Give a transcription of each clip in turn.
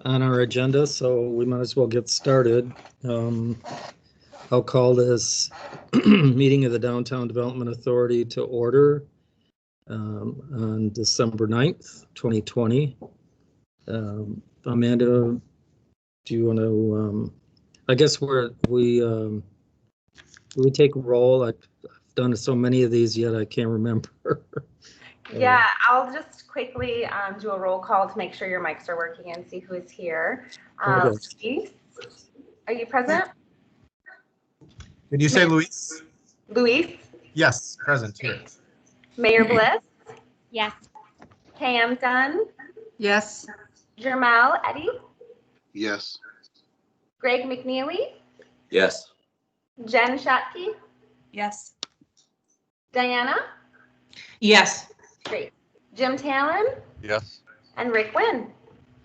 on our agenda, so we might as well get started. I'll call this meeting of the Downtown Development Authority to order on December 9th, 2020. Amanda, do you want to, I guess we take a roll? I've done so many of these yet I can't remember. Yeah, I'll just quickly do a roll call to make sure your mics are working and see who is here. Luis, are you present? Did you say Luis? Luis? Yes, present here. Mayor Bliss? Yes. Pam Dunn? Yes. Jermel Eddy? Yes. Greg McNeely? Yes. Jen Shotke? Yes. Diana? Yes. Great. Jim Talon? Yes. And Rick Wynn?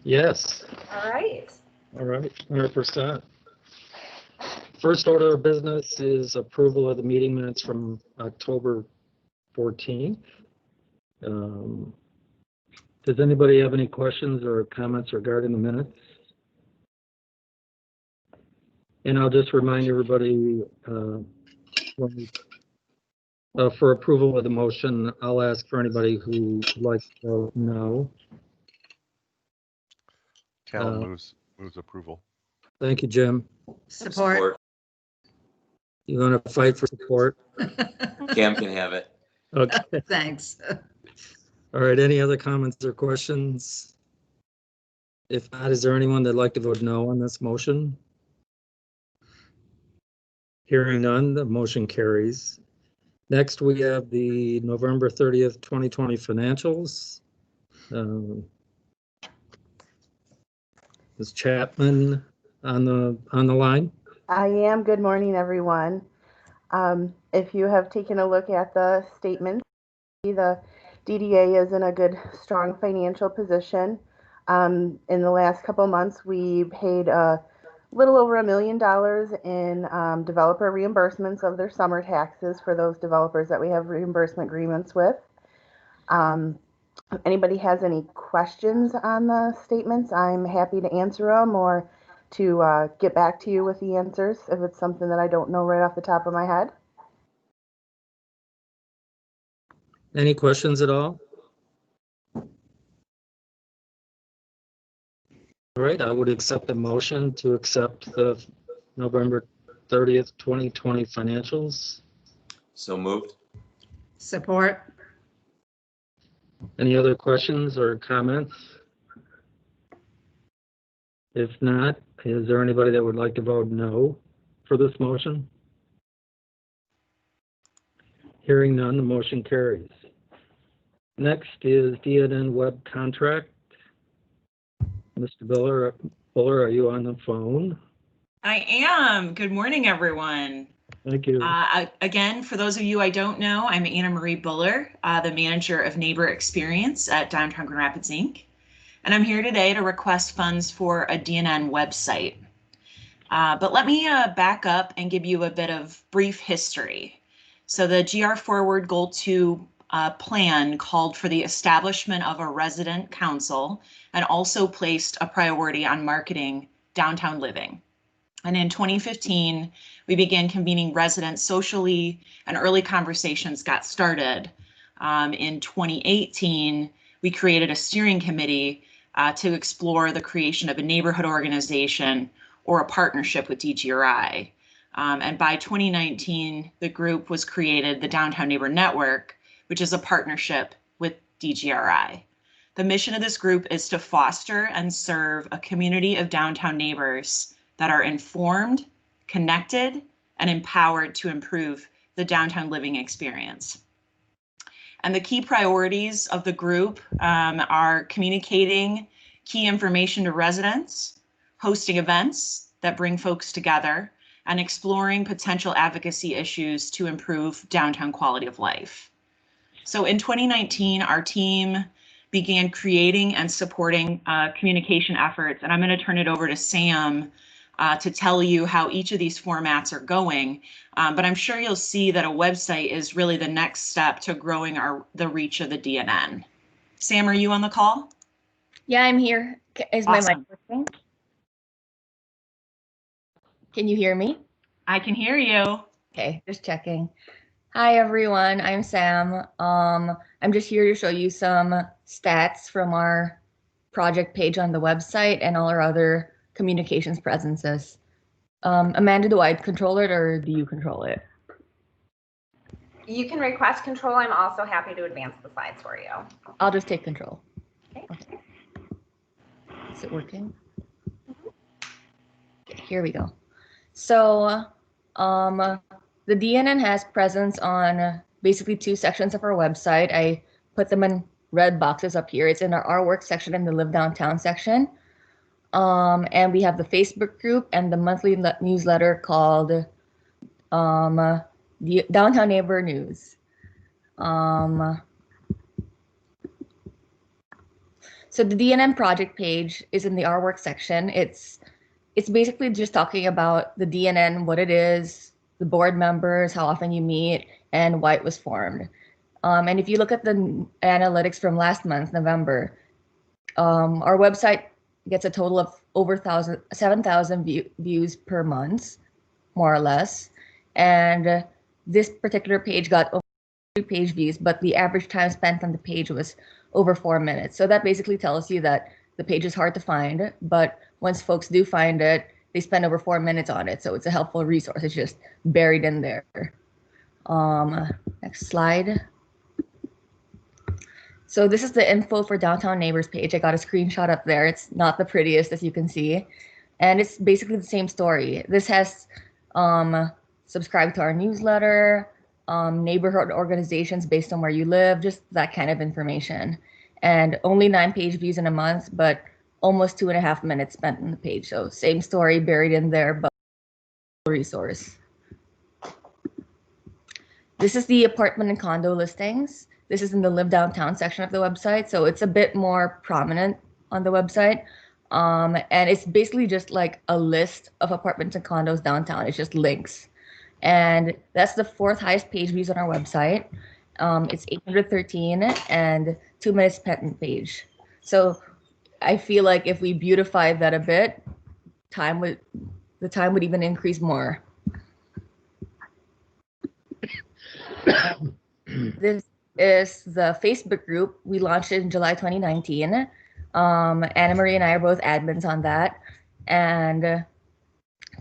Yes. All right. All right, 100%. First order of business is approval of the meeting minutes from October 14th. Does anybody have any questions or comments regarding the minutes? And I'll just remind everybody for approval of the motion, I'll ask for anybody who would like to vote no. Talon moves approval. Thank you, Jim. Support. You want to fight for support? Cam can have it. Okay. Thanks. All right. Any other comments or questions? If not, is there anyone that'd like to vote no on this motion? Hearing none, the motion carries. Next, we have the November 30th, 2020 financials. Is Chapman on the line? I am. Good morning, everyone. If you have taken a look at the statement, the DDA is in a good, strong financial position. In the last couple months, we paid a little over $1 million in developer reimbursements of their summer taxes for those developers that we have reimbursement agreements with. If anybody has any questions on the statements, I'm happy to answer them or to get back to you with the answers if it's something that I don't know right off the top of my head. Any questions at all? All right, I would accept the motion to accept the November 30th, 2020 financials. So moved. Support. Any other questions or comments? If not, is there anybody that would like to vote no for this motion? Hearing none, the motion carries. Next is DNN web contract. Mr. Buller, are you on the phone? I am. Good morning, everyone. Thank you. Again, for those of you I don't know, I'm Anna Marie Buller, the manager of Neighbor Experience at Downtown Grand Rapids, Inc. And I'm here today to request funds for a DNN website. But let me back up and give you a bit of brief history. So the GR Forward Goal 2 plan called for the establishment of a resident council and also placed a priority on marketing downtown living. And in 2015, we began convening residents socially and early conversations got started. In 2018, we created a steering committee to explore the creation of a neighborhood organization or a partnership with DGRI. And by 2019, the group was created, the Downtown Neighbor Network, which is a partnership with DGRI. The mission of this group is to foster and serve a community of downtown neighbors that are informed, connected, and empowered to improve the downtown living experience. And the key priorities of the group are communicating key information to residents, hosting events that bring folks together, and exploring potential advocacy issues to improve downtown quality of life. So in 2019, our team began creating and supporting communication efforts, and I'm going to turn it over to Sam to tell you how each of these formats are going. But I'm sure you'll see that a website is really the next step to growing the reach of the DNN. Sam, are you on the call? Yeah, I'm here. Is my mic Awesome. working? Can you hear me? I can hear you. Okay, just checking. Hi everyone, I'm Sam. I'm just here to show you some stats from our project page on the website and all our other communications presences. Amanda, do I control it or do you control it? You can request control. I'm also happy to advance the slides for you. I'll just take control. Okay. Is it working? Okay, here we go. So the DNN has presence on basically 2 sections of our website. I put them in red boxes up here. It's in our work section and the Live Downtown section. And we have the Facebook group and the monthly newsletter called the Downtown Neighbor News. So the DNN project page is in the Our Work section. It's basically just talking about the DNN, what it is, the board members, how often you meet, and why it was formed. And if you look at the analytics from last month, November, our website gets a total of over 7,000 views per month, more or less. And this particular page got over 3 page views, but the average time spent on the page was over 4 minutes. So that basically tells you that the page is hard to find, but once folks do find it, they spend over 4 minutes on it. So it's a helpful resource. It's just buried in there. Next slide. So this is the info for Downtown Neighbors page. I got a screenshot up there. It's not the prettiest, as you can see. And it's basically the same story. This has subscribe to our newsletter, neighborhood organizations based on where you live, just that kind of information. And only 9 page views in a month, but almost 2.5 minutes spent on the page. So same story buried in there, but resource. This is the apartment and condo listings. This is in the Live Downtown section of the website. So it's a bit more prominent on the website. And it's basically just like a list of apartments and condos downtown. It's just links. And that's the 4th highest page views on our website. It's 813 and 2 minutes spent on page. So I feel like if we beautify that a bit, the time would even increase more. This is the Facebook group. We launched it in July 2019. Anna Marie and I are both admins on that. And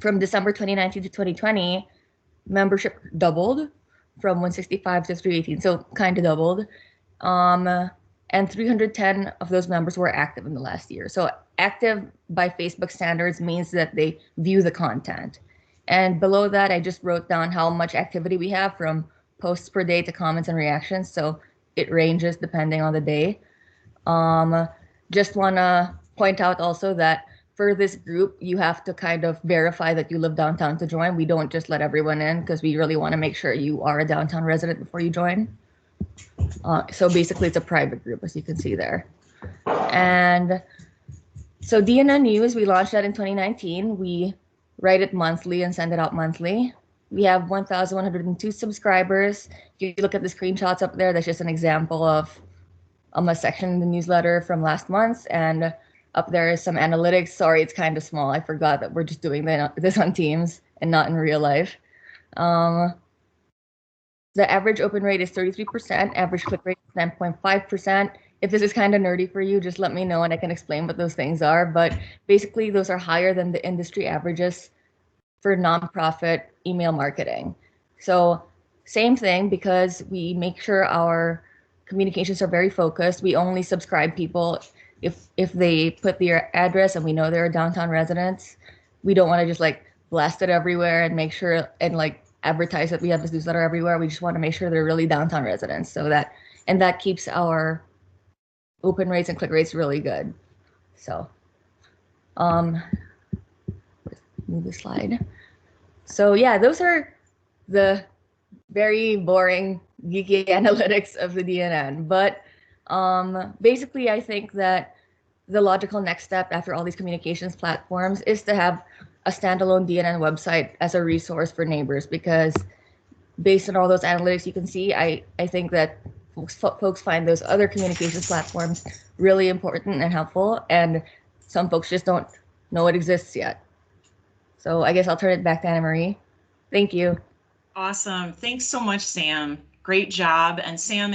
from December 2019 to 2020, membership doubled from 165 to 318, so kind of doubled. And 310 of those members were active in the last year. So active by Facebook standards means that they view the content. And below that, I just wrote down how much activity we have from posts per day to comments and reactions. So it ranges depending on the day. Just want to point out also that for this group, you have to kind of verify that you live downtown to join. We don't just let everyone in because we really want to make sure you are a downtown resident before you join. So basically, it's a private group, as you can see there. And so DNN News, we launched that in 2019. We write it monthly and send it out monthly. We have 1,102 subscribers. If you look at the screenshots up there, that's just an example of a section in the newsletter from last month. And up there is some analytics. Sorry, it's kind of small. I forgot that we're just doing this on Teams and not in real life. The average open rate is 33%. Average click rate is 9.5%. If this is kind of nerdy for you, just let me know and I can explain what those things are. But basically, those are higher than the industry averages for nonprofit email marketing. So same thing, because we make sure our communications are very focused. We only subscribe people if they put their address and we know they're downtown residents. We don't want to just like blast it everywhere and make sure and like advertise that we have this newsletter everywhere. We just want to make sure they're really downtown residents, so that keeps our open rates and click rates really good. So move the slide. So yeah, those are the very boring geeky analytics of the DNN. But basically, I think that the logical next step after all these communications platforms is to have a standalone DNN website as a resource for neighbors, because based on all those analytics you can see, I think that folks find those other communications platforms really important and helpful, and some folks just don't know it exists yet. So I guess I'll turn it back to Anna Marie. Thank you. Awesome. Thanks so much, Sam. Great job. And Sam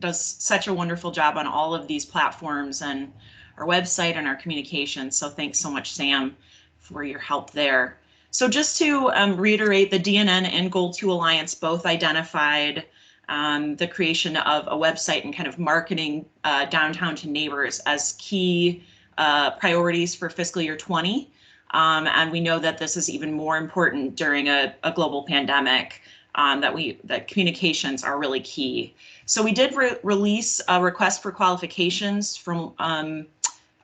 does such a wonderful job on all of these platforms and our website and our communications. So thanks so much, Sam, for your help there. So just to reiterate, the DNN and Goal 2 Alliance both identified the creation of a website and kind of marketing downtown to neighbors as key priorities for fiscal year 20. And we know that this is even more important during a global pandemic, that communications are really key. So we did release a request for qualifications from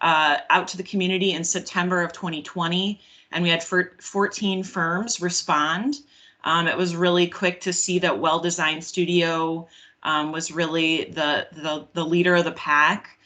out to the community in September of 2020, and we had 14 firms respond. It was really quick to see that Well Designed Studio was really the leader of the pack.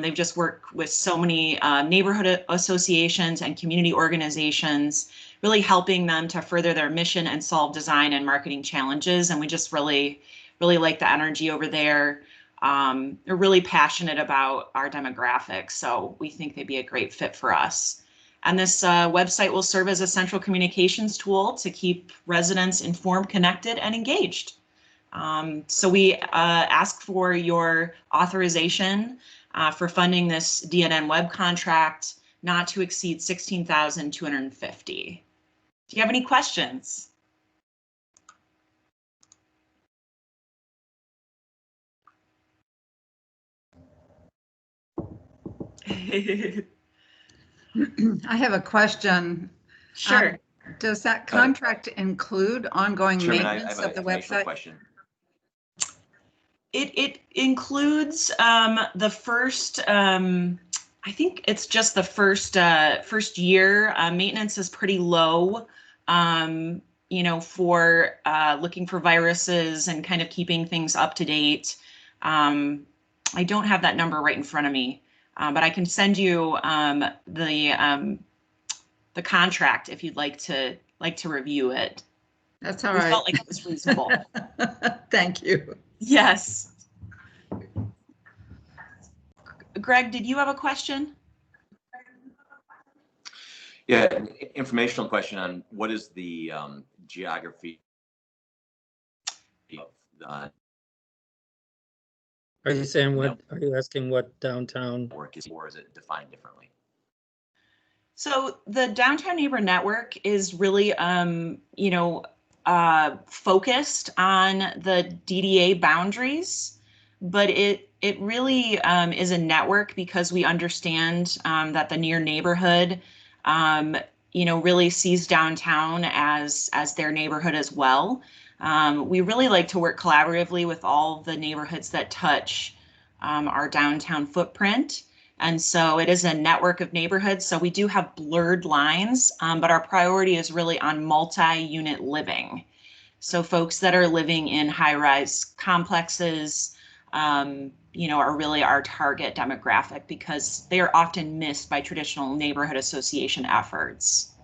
They've just worked with so many neighborhood associations and community organizations, really helping them to further their mission and solve design and marketing challenges. And we just really like the energy over there. They're really passionate about our demographics, so we think they'd be a great fit for us. And this website will serve as a central communications tool to keep residents informed, connected, and engaged. So we ask for your authorization for funding this DNN web contract not to exceed $16,250. Do you have any questions? I have a question. Sure. Does that contract include ongoing Chairman, maintenance I have of the an additional website? question. It includes the first, I think it's just the first year. Maintenance is pretty low, you know, for looking for viruses and kind of keeping things up to date. I don't have that number right in front of me, but I can send you the contract if you'd like to review it. That's all We right. felt like it was reasonable. Thank you. Yes. Greg, did you have a question? Yeah, an informational question on what is the geography of the Are you saying what, are you asking what downtown? work is, or is it defined differently? So the Downtown Neighbor Network is really, you know, focused on the DDA boundaries, but it really is a network because we understand that the near neighborhood, you know, really sees downtown as their neighborhood as well. We really like to work collaboratively with all the neighborhoods that touch our downtown footprint. And so it is a network of neighborhoods. So we do have blurred lines, but our priority is really on multi-unit living. So folks that are living in high-rise complexes, you know, are really our target demographic because they are often missed by traditional neighborhood association efforts.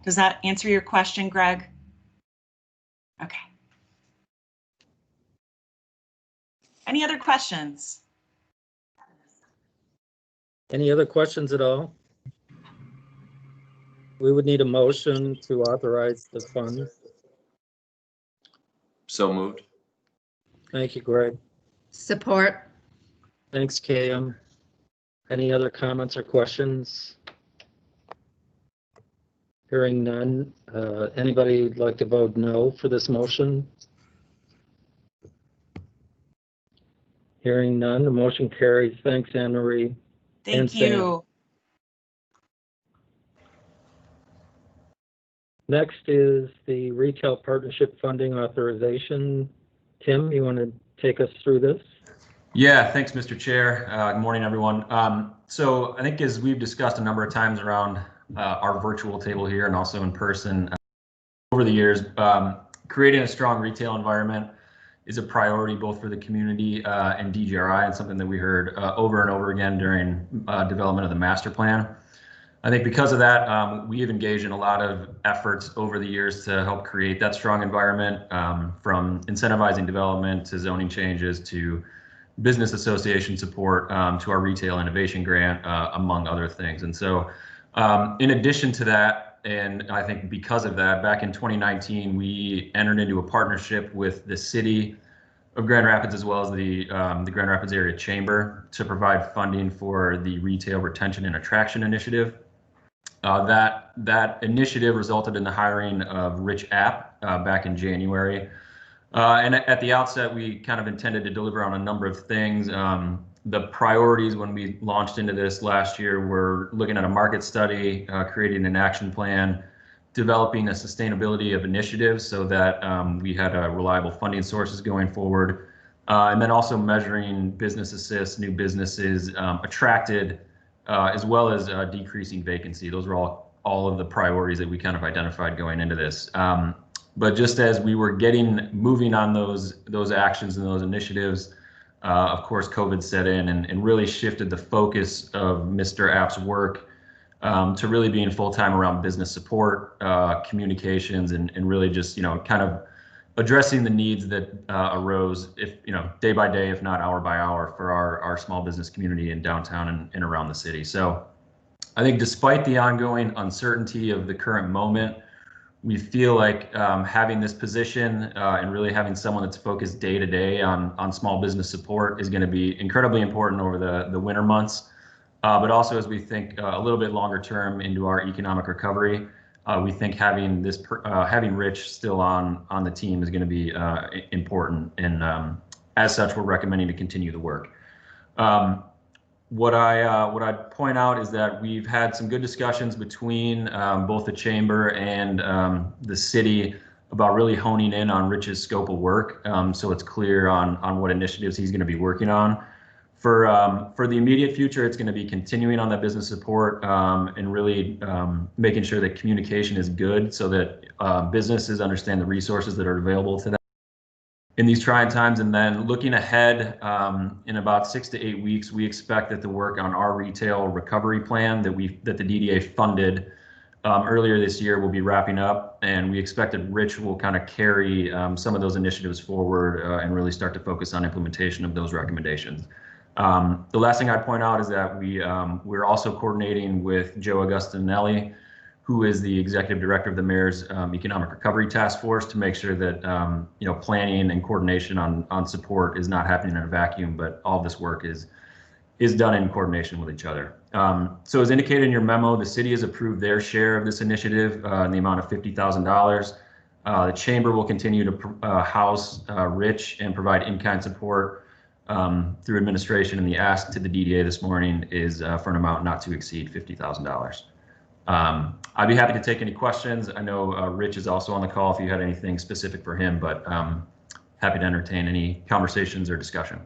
Does that answer your question, Greg? Okay. Any other questions? Any other questions at all? We would need a motion to authorize the funds. So moved. Thank you, Greg. Support. Thanks, Cam. Any other comments or questions? Hearing none. Anybody would like to vote no for this motion? Hearing none, the motion carries. Thanks, Anne Marie. Thank you. Next is the retail partnership funding authorization. Tim, you want to take us through this? Yeah, thanks, Mr. Chair. Good morning, everyone. So I think as we've discussed a number of times around our virtual table here and also in person over the years, creating a strong retail environment is a priority both for the community and DGRI, and something that we heard over and over again during development of the master plan. I think because of that, we have engaged in a lot of efforts over the years to help create that strong environment, from incentivizing development to zoning changes to business association support, to our retail innovation grant, among other things. And so in addition to that, and I think because of that, back in 2019, we entered into a partnership with the city of Grand Rapids as well as the Grand Rapids Area Chamber to provide funding for the Retail Retention and Attraction Initiative. That initiative resulted in the hiring of Rich App back in January. And at the outset, we kind of intended to deliver on a number of things. The priorities when we launched into this last year were looking at a market study, creating an action plan, developing a sustainability of initiatives so that we had reliable funding sources going forward, and then also measuring business assists, new businesses attracted, as well as decreasing vacancy. Those were all of the priorities that we kind of identified going into this. But just as we were moving on those actions and those initiatives, of course, COVID set in and really shifted the focus of Mr. App's work to really being full-time around business support, communications, and really just, kind of addressing the needs that arose, day by day, if not hour by hour, for our small business community in downtown and around the city. So I think despite the ongoing uncertainty of the current moment, we feel like having this position and really having someone that's focused day to day on small business support is going to be incredibly important over the winter months. But also as we think a little bit longer term into our economic recovery, we think having Rich still on the team is going to be important. And as such, we're recommending to continue the work. What I'd point out is that we've had some good discussions between both the chamber and the city about really honing in on Rich's scope of work, so it's clear on what initiatives he's going to be working on. For the immediate future, it's going to be continuing on that business support and really making sure that communication is good so that businesses understand the resources that are available to them in these trying times. And then looking ahead, in about 6 to 8 weeks, we expect that the work on our retail recovery plan that the DDA funded earlier this year will be wrapping up, and we expect that Rich will kind of carry some of those initiatives forward and really start to focus on implementation of those recommendations. The last thing I'd point out is that we're also coordinating with Joe Augustinelli, who is the executive director of the mayor's economic recovery task force, to make sure that planning and coordination on support is not happening in a vacuum, but all this work is done in coordination with each other. So as indicated in your memo, the city has approved their share of this initiative in the amount of $50,000. The chamber will continue to house Rich and provide in-kind support through administration, and the ask to the DDA this morning is for an amount not to exceed $50,000. I'd be happy to take any questions. I know Rich is also on the call if you had anything specific for him, but happy to entertain any conversations or discussion.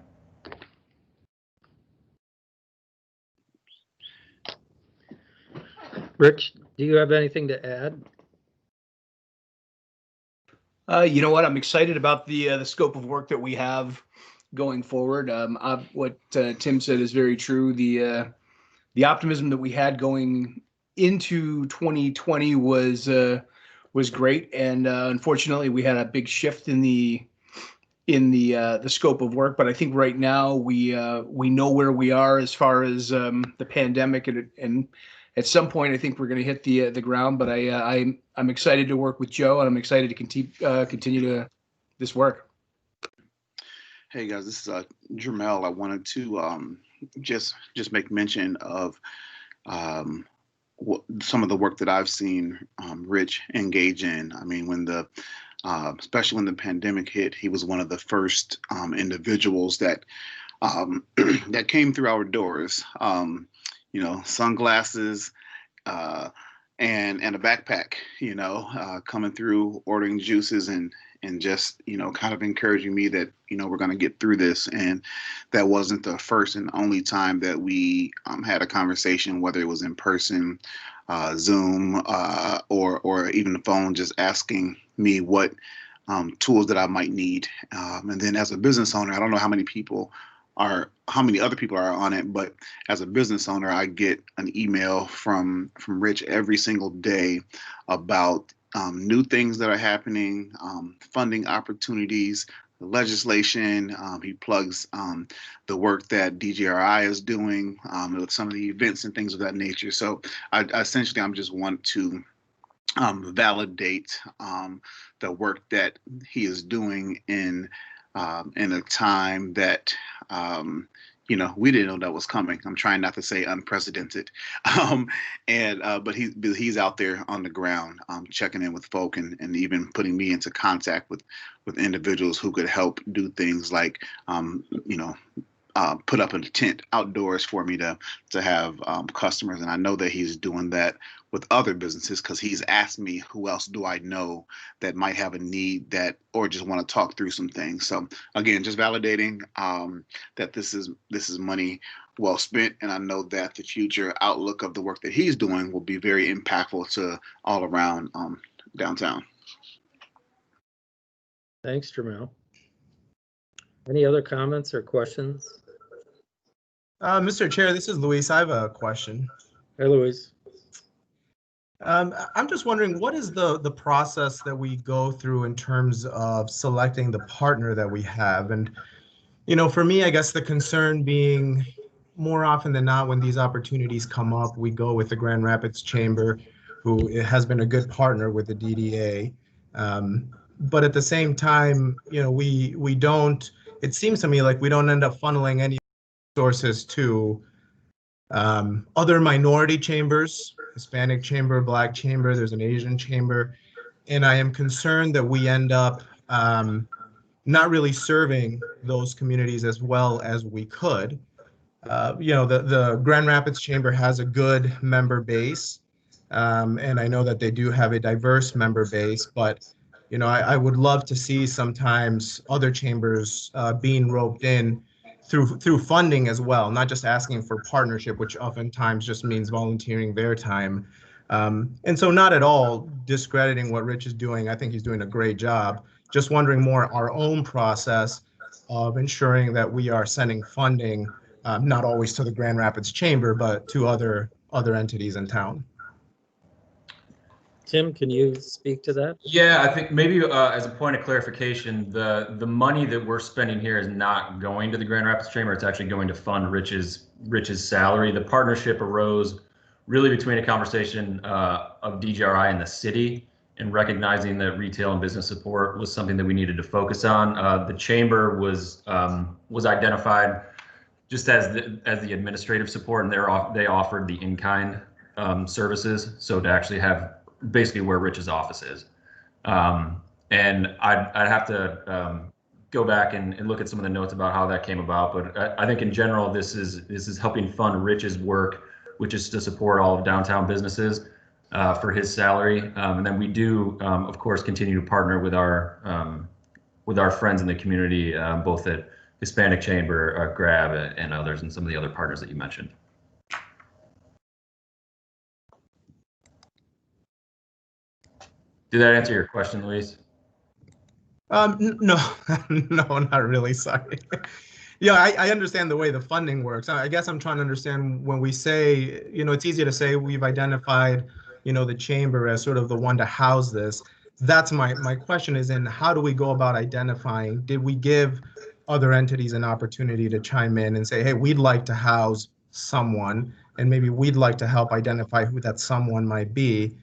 Rich, do you have anything to add? You know what? I'm excited about the scope of work that we have going forward. What Tim said is very true. The optimism that we had going into 2020 was great, and unfortunately, we had a big shift in the scope of work. But I think right now we know where we are as far as the pandemic, and at some point, I think we're going to hit the ground. But I'm excited to work with Joe, and I'm excited to continue this work. Hey guys, this is Jermel. I wanted to just make mention of some of the work that I've seen Rich engage in. I mean, especially when the pandemic hit, he was one of the first individuals that that came through our doors. Sunglasses and a backpack. Coming through, ordering juices and just kind of encouraging me that we're going to get through this. And that wasn't the first and only time that we had a conversation, whether it was in person, Zoom, or even the phone, just asking me what tools that I might need. And then as a business owner, I don't know how many people are how many other people are on it, but as a business owner, I get an email from Rich every single day about new things that are happening, funding opportunities, legislation. He plugs the work that DGRI is doing with some of the events and things of that nature. So I essentially, I'm just want to validate the work that he is doing in a time that we didn't know that was coming. I'm trying not to say unprecedented, but he's out there on the ground checking in with folk and even putting me into contact with individuals who could help do things like put up a tent outdoors for me to have customers. And I know that he's doing that with other businesses because he's asked me who else do I know that might have a need that or just want to talk through some things. So again, just validating that this is money well spent. And I know that the future outlook of the work that he's doing will be very impactful to all around downtown. Thanks, Jermel. Any other comments or questions? Mr. Chair, this is Luis. I have a question. Hey, Luis. I'm just wondering, what is the process that we go through in terms of selecting the partner that we have? And, for me, I guess the concern being more often than not, when these opportunities come up, we go with the Grand Rapids Chamber, who has been a good partner with the DDA. But at the same time, we don't, it seems to me like we don't end up funneling any resources to other minority chambers, Hispanic chamber, Black chamber, there's an Asian chamber. And I am concerned that we end up not really serving those communities as well as we could. The Grand Rapids Chamber has a good member base. And I know that they do have a diverse member base, but I would love to see sometimes other chambers being roped in through funding as well, not just asking for partnership, which oftentimes just means volunteering their time. And so not at all discrediting what Rich is doing. I think he's doing a great job. Just wondering more our own process of ensuring that we are sending funding, not always to the Grand Rapids Chamber, but to other entities in town. Tim, can you speak to that? Yeah, I think maybe as a point of clarification, the money that we're spending here is not going to the Grand Rapids Chamber. It's actually going to fund Rich's salary. The partnership arose really between a conversation of DGRI and the city, and recognizing that retail and business support was something that we needed to focus on. The chamber was identified just as the administrative support, and they offered the in-kind services. So to actually have basically where Rich's office is. And I'd have to go back and look at some of the notes about how that came about. But I think in general, this is helping fund Rich's work, which is to support all of downtown businesses for his salary. And then we do, of course, continue to partner with our friends in the community, both at Hispanic Chamber, GRAB, and others, and some of the other partners that you mentioned. Did that answer your question, Luis? No, no, not really. Sorry. Yeah, I understand the way the funding works. I guess I'm trying to understand when we say, it's easy to say we've identified, the chamber as sort of the one to house this. That's my question is in how do we go about identifying? Did we give other entities an opportunity to chime in and say, hey, we'd like to house someone, and maybe we'd like to help identify who that someone might be?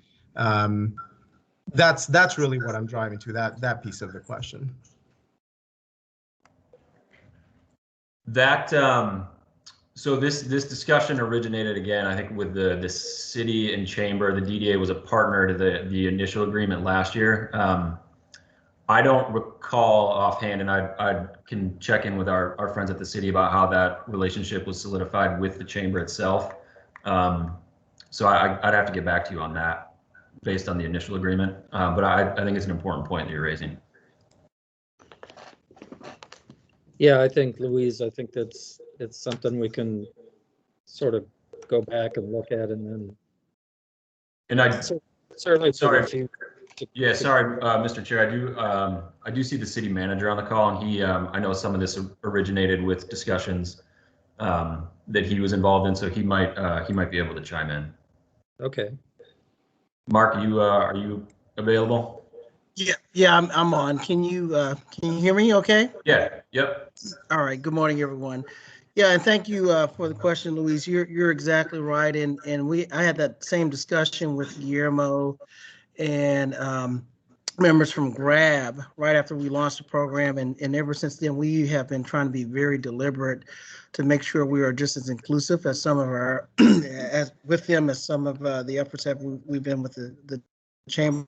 That's really what I'm driving to, that piece of the question. That so this discussion originated again, I think, with the city and chamber. The DDA was a partner to the initial agreement last year. I don't recall offhand, and I can check in with our friends at the city about how that relationship was solidified with the chamber itself. So I'd have to get back to you on that based on the initial agreement. But I think it's an important point that you're raising. Yeah, I think, Louise, it's something we can sort of go back and look at, and then. And I certainly. Sorry. Yeah, sorry, Mr. Chair. I do see the city manager on the call, and he, I know some of this originated with discussions that he was involved in, so he might be able to chime in. Okay. Mark, are you available? Yeah, I'm on. Can you hear me okay? Yeah, yep. All right. Good morning, everyone. Yeah, and thank you for the question, Louise. You're exactly right. And I had that same discussion with Guillermo and members from GRAB right after we launched the program. And ever since then, we have been trying to be very deliberate to make sure we are just as inclusive as some of our, as with them as some of the efforts that we've been with the chamber.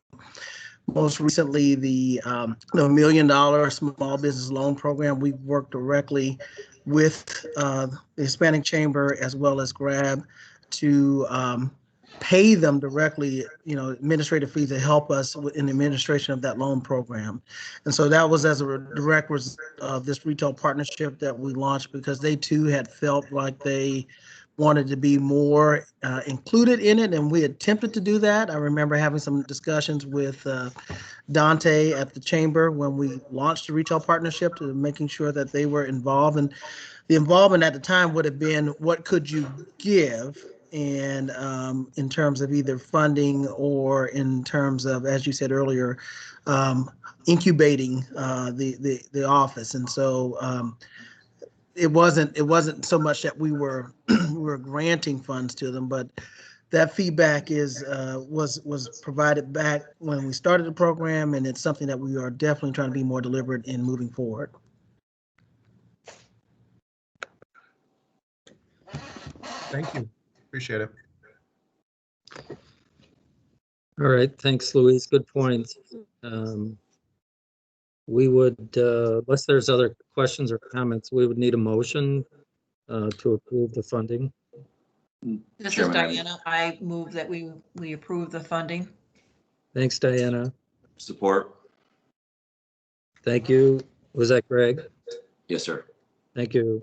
Most recently, the $1 million small business loan program. We've worked directly with the Hispanic Chamber as well as GRAB to pay them directly, administrative fees to help us in the administration of that loan program. And so that was as a direct result of this retail partnership that we launched, because they too had felt like they wanted to be more included in it, and we attempted to do that. I remember having some discussions with Dante at the chamber when we launched the retail partnership, to making sure that they were involved. And the involvement at the time would have been, what could you give? And in terms of either funding or in terms of, as you said earlier, incubating the office. And so it wasn't so much that we were granting funds to them, but that feedback was provided back when we started the program, and it's something that we are definitely trying to be more deliberate in moving forward. Thank you. Appreciate it. All right. Thanks, Louise. Good point. We would, unless there's other questions or comments, we would need a motion to approve the funding. This Chairman, is Diana. I move that we approve the funding. Thanks, Diana. Support. Thank you. Was that Greg? Yes, sir. Thank you.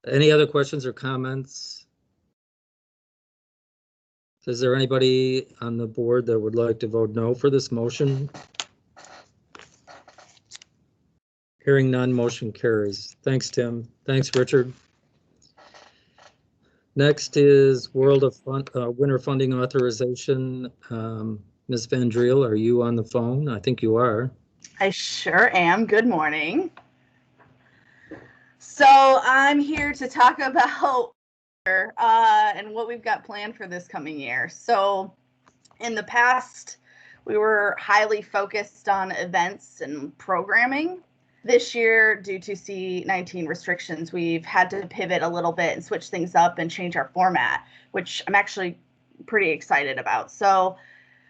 Any other questions or comments? Is there anybody on the board that would like to vote no for this motion? Hearing none, motion carries. Thanks, Tim. Thanks, Richard. Next is World of Fun, Winter Funding Authorization. Ms. Van Driel, are you on the phone? I think you are. I sure am. Good morning. So I'm here to talk about and what we've got planned for this coming year. So in the past, we were highly focused on events and programming. This year, due to C-19 restrictions, we've had to pivot a little bit and switch things up and change our format, which I'm actually pretty excited about. So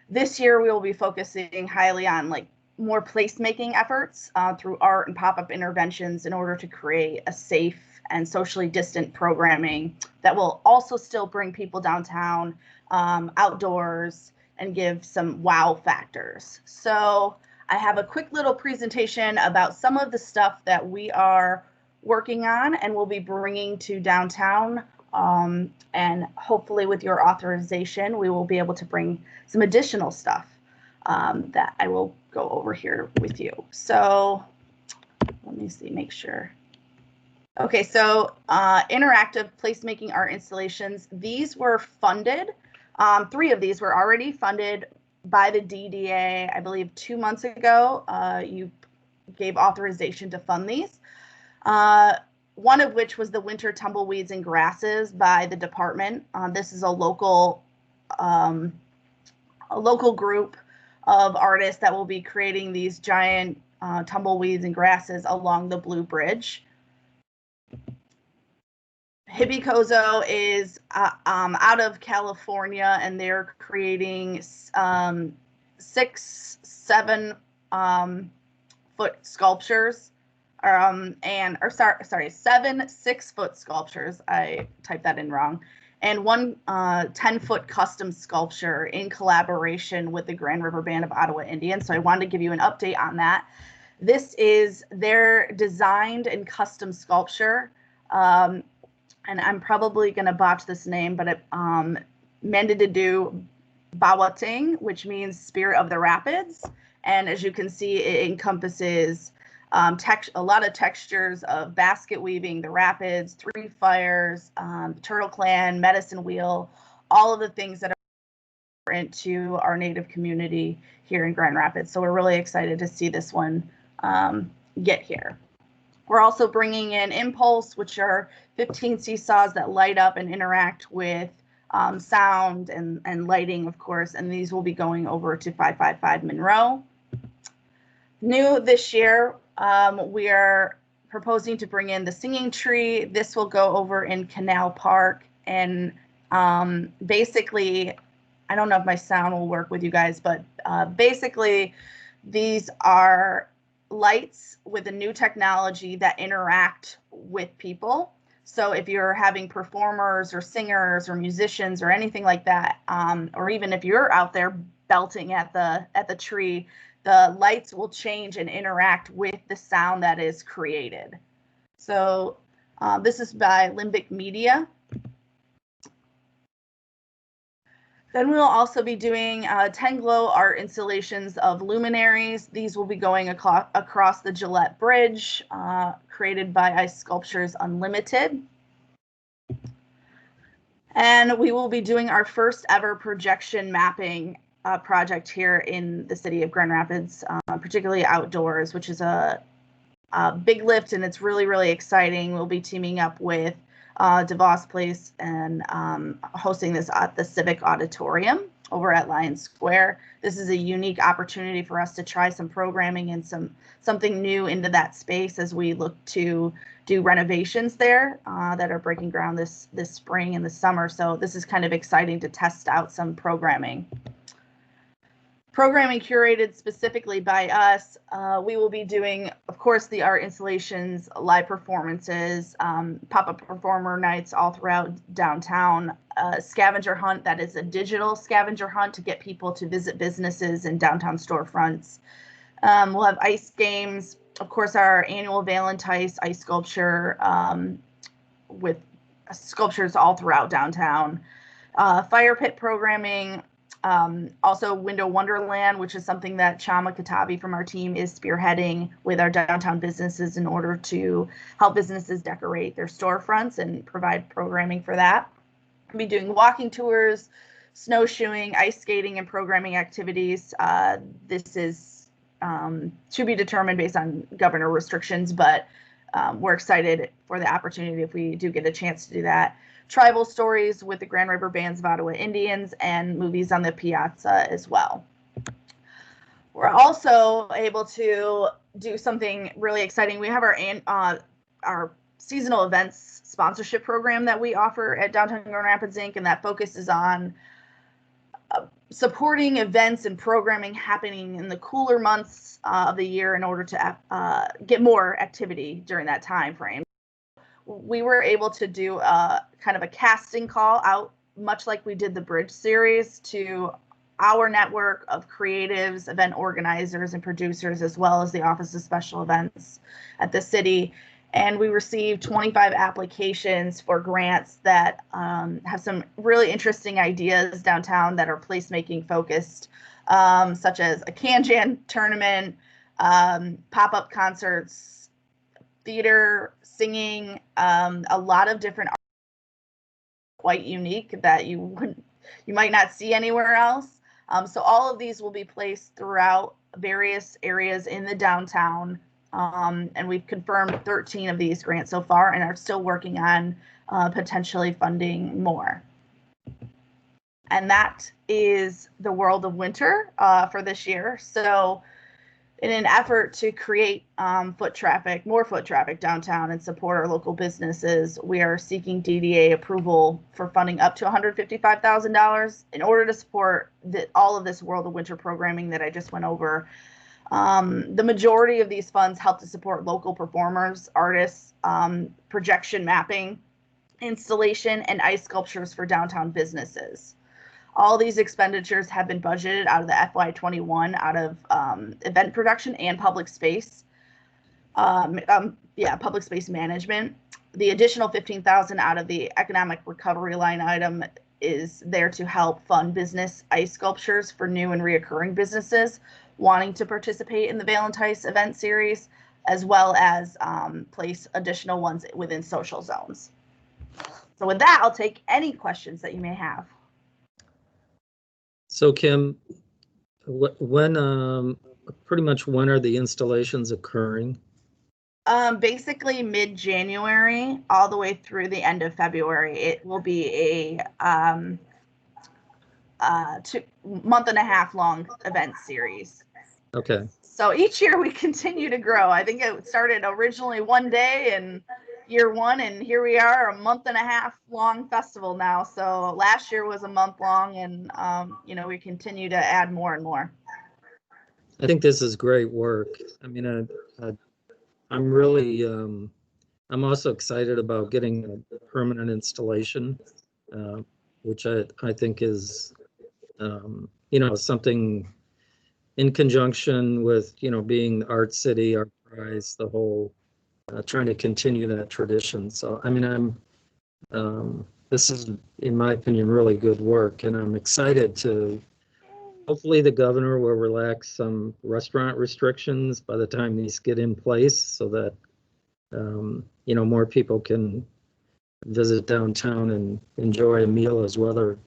this year, we will be focusing highly on more placemaking efforts through art and pop-up interventions in order to create a safe and socially distant programming that will also still bring people downtown, outdoors, and give some wow factors. So I have a quick little presentation about some of the stuff that we are working on and will be bringing to downtown. And hopefully with your authorization, we will be able to bring some additional stuff that I will go over here with you. So let me see, make sure. Okay, so interactive placemaking art installations. These were funded. 3 of these were already funded by the DDA, I believe 2 months ago. You gave authorization to fund these. One of which was the Winter Tumbleweeds and Grasses by the department. This is a local group of artists that will be creating these giant tumbleweeds and grasses along the Blue Bridge. Hibikozo is out of California, and they're creating 6-7 foot sculptures, 7 6-foot sculptures. I typed that in wrong. And 1 10-foot custom sculpture in collaboration with the Grand River Band of Ottawa Indians. So I wanted to give you an update on that. This is their designed and custom sculpture. And I'm probably going to botch this name, but Mendedidu Bawating, which means Spirit of the Rapids. And as you can see, it encompasses a lot of textures of basket weaving, the rapids, Three Fires, Turtle Clan, Medicine Wheel, all of the things that are important to our Native community here in Grand Rapids. So we're really excited to see this one get here. We're also bringing in Impulse, which are 15 seesaws that light up and interact with sound and lighting, of course, and these will be going over to 555 Monroe. New this year, we are proposing to bring in the Singing Tree. This will go over in Canal Park, and basically, I don't know if my sound will work with you guys, but basically these are lights with a new technology that interact with people. So if you're having performers or singers or musicians or anything like that, or even if you're out there belting at the tree, the lights will change and interact with the sound that is created. So this is by Limbic Media. Then we'll also be doing 10 glow art installations of luminaries. These will be going across the Gillette Bridge, created by Ice Sculptures Unlimited. And we will be doing our first ever projection mapping project here in the city of Grand Rapids, particularly outdoors, which is a big lift, and it's really, really exciting. We'll be teaming up with DeVos Place and hosting this at the Civic Auditorium over at Lions Square. This is a unique opportunity for us to try some programming and something new into that space as we look to do renovations there that are breaking ground this spring and the summer. So this is kind of exciting to test out some programming. Programming curated specifically by us. We will be doing, of course, the art installations, live performances, pop-up performer nights all throughout downtown, scavenger hunt that is a digital scavenger hunt to get people to visit businesses and downtown storefronts. We'll have ice games, of course, our annual Valentine's ice sculpture with sculptures all throughout downtown, fire pit programming, also Window Wonderland, which is something that Chama Katabi from our team is spearheading with our downtown businesses in order to help businesses decorate their storefronts and provide programming for that. We'll be doing walking tours, snowshoeing, ice skating, and programming activities. This is to be determined based on governor restrictions, but we're excited for the opportunity if we do get a chance to do that. Tribal stories with the Grand River Bands of Ottawa Indians, and movies on the piazza as well. We're also able to do something really exciting. We have our seasonal events sponsorship program that we offer at Downtown Grand Rapids Inc., and that focuses on supporting events and programming happening in the cooler months of the year in order to get more activity during that time frame. We were able to do kind of a casting call out, much like we did the Bridge series, to our network of creatives, event organizers, and producers, as well as the Office of Special Events at the city. And we received 25 applications for grants that have some really interesting ideas downtown that are placemaking focused, such as a Can-Jan tournament, pop-up concerts, theater, singing, a lot of different art, quite unique that you might not see anywhere else. So all of these will be placed throughout various areas in the downtown, and we've confirmed 13 of these grants so far and are still working on potentially funding more. And that is the World of Winter for this year. So in an effort to create more foot traffic downtown and support our local businesses, we are seeking DDA approval for funding up to $155,000 in order to support all of this World of Winter programming that I just went over. The majority of these funds help to support local performers, artists, projection mapping, installation, and ice sculptures for downtown businesses. All these expenditures have been budgeted out of the FY21 out of event production and public space. Public space management. The additional $15,000 out of the economic recovery line item is there to help fund business ice sculptures for new and reoccurring businesses wanting to participate in the Valentine's event series, as well as place additional ones within social zones. So with that, I'll take any questions that you may have. So Kim, when pretty much when are the installations occurring? Basically mid-January all the way through the end of February. It will be a 2.5 month long event series. Okay. So each year we continue to grow. I think it started originally one day in year one, and here we are, a 1.5 month long festival now. So last year was a month long, and you know, we continue to add more and more. I think this is great work. I mean, I'm really, I'm also excited about getting a permanent installation, which I think is, you know, something in conjunction with, you know, being the Art City, Art Prize, the whole, trying to continue that tradition. So, I mean, this is, in my opinion, really good work, and I'm excited to, hopefully the governor will relax some restaurant restrictions by the time these get in place so that, you know, more people can visit downtown and enjoy a meal as well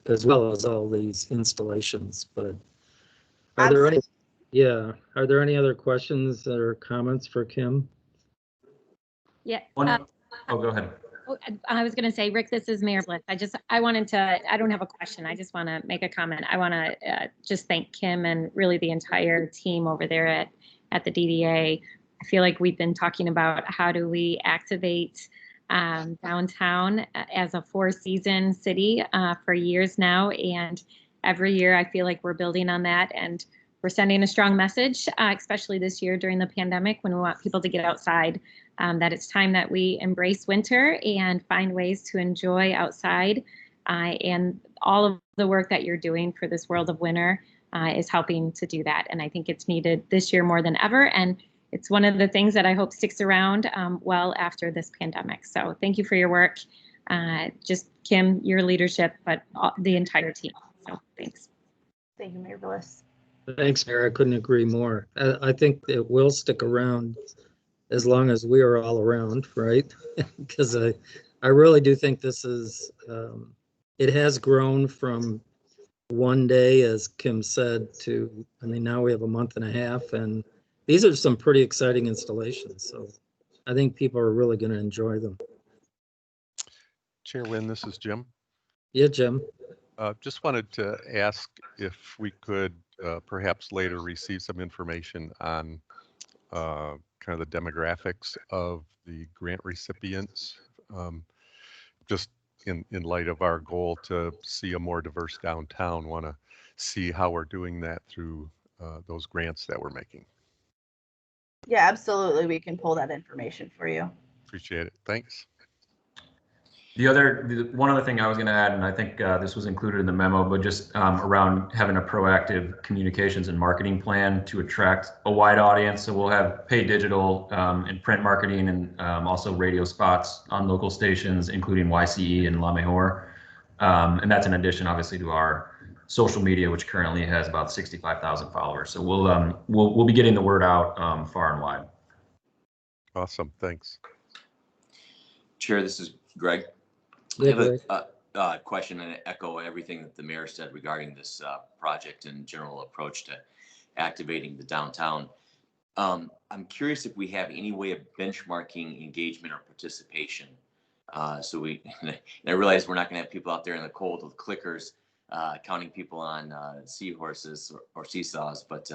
as all these installations. But are there any, are there any other questions or comments for Kim? Yeah. Oh, go ahead. I was going to say, Rick, this is Mayor Bliss. I wanted to, I don't have a question. I just want to make a comment. I want to just thank Kim and really the entire team over there at the DDA. I feel like we've been talking about how do we activate downtown as a four-season city for years now. And every year I feel like we're building on that, and we're sending a strong message, especially this year during the pandemic when we want people to get outside. That it's time that we embrace winter and find ways to enjoy outside. And all of the work that you're doing for this world of winter is helping to do that. And I think it's needed this year more than ever. And it's one of the things that I hope sticks around well after this pandemic. So thank you for your work. Just Kim, your leadership, but the entire team. So thanks. Thank you, Mayor Bliss. Thanks, Mayor. I couldn't agree more. I think it will stick around as long as we are all around, right? Because I really do think this is, it has grown from one day, as Kim said, to, I mean, now we have a 1.5 months, and these are some pretty exciting installations. So I think people are really going to enjoy them. Chair Wynn, this is Jim. Yeah, Jim. Just wanted to ask if we could perhaps later receive some information on kind of the demographics of the grant recipients, just in light of our goal to see a more diverse downtown. Want to see how we're doing that through those grants that we're making. Yeah, absolutely. We can pull that information for you. Appreciate it. Thanks. One other thing I was going to add, and I think this was included in the memo, but just around having a proactive communications and marketing plan to attract a wide audience. So we'll have paid digital and print marketing, and also radio spots on local stations, including YCE and La Mejor. And that's in addition, obviously, to our social media, which currently has about 65,000 followers. So we'll be getting the word out far and wide. Awesome. Thanks. Chair, this is Greg. I have a question and echo everything that the mayor said regarding this project and general approach to activating the downtown. I'm curious if we have any way of benchmarking engagement or participation. So and I realize we're not going to have people out there in the cold with clickers counting people on seahorses or seesaws, but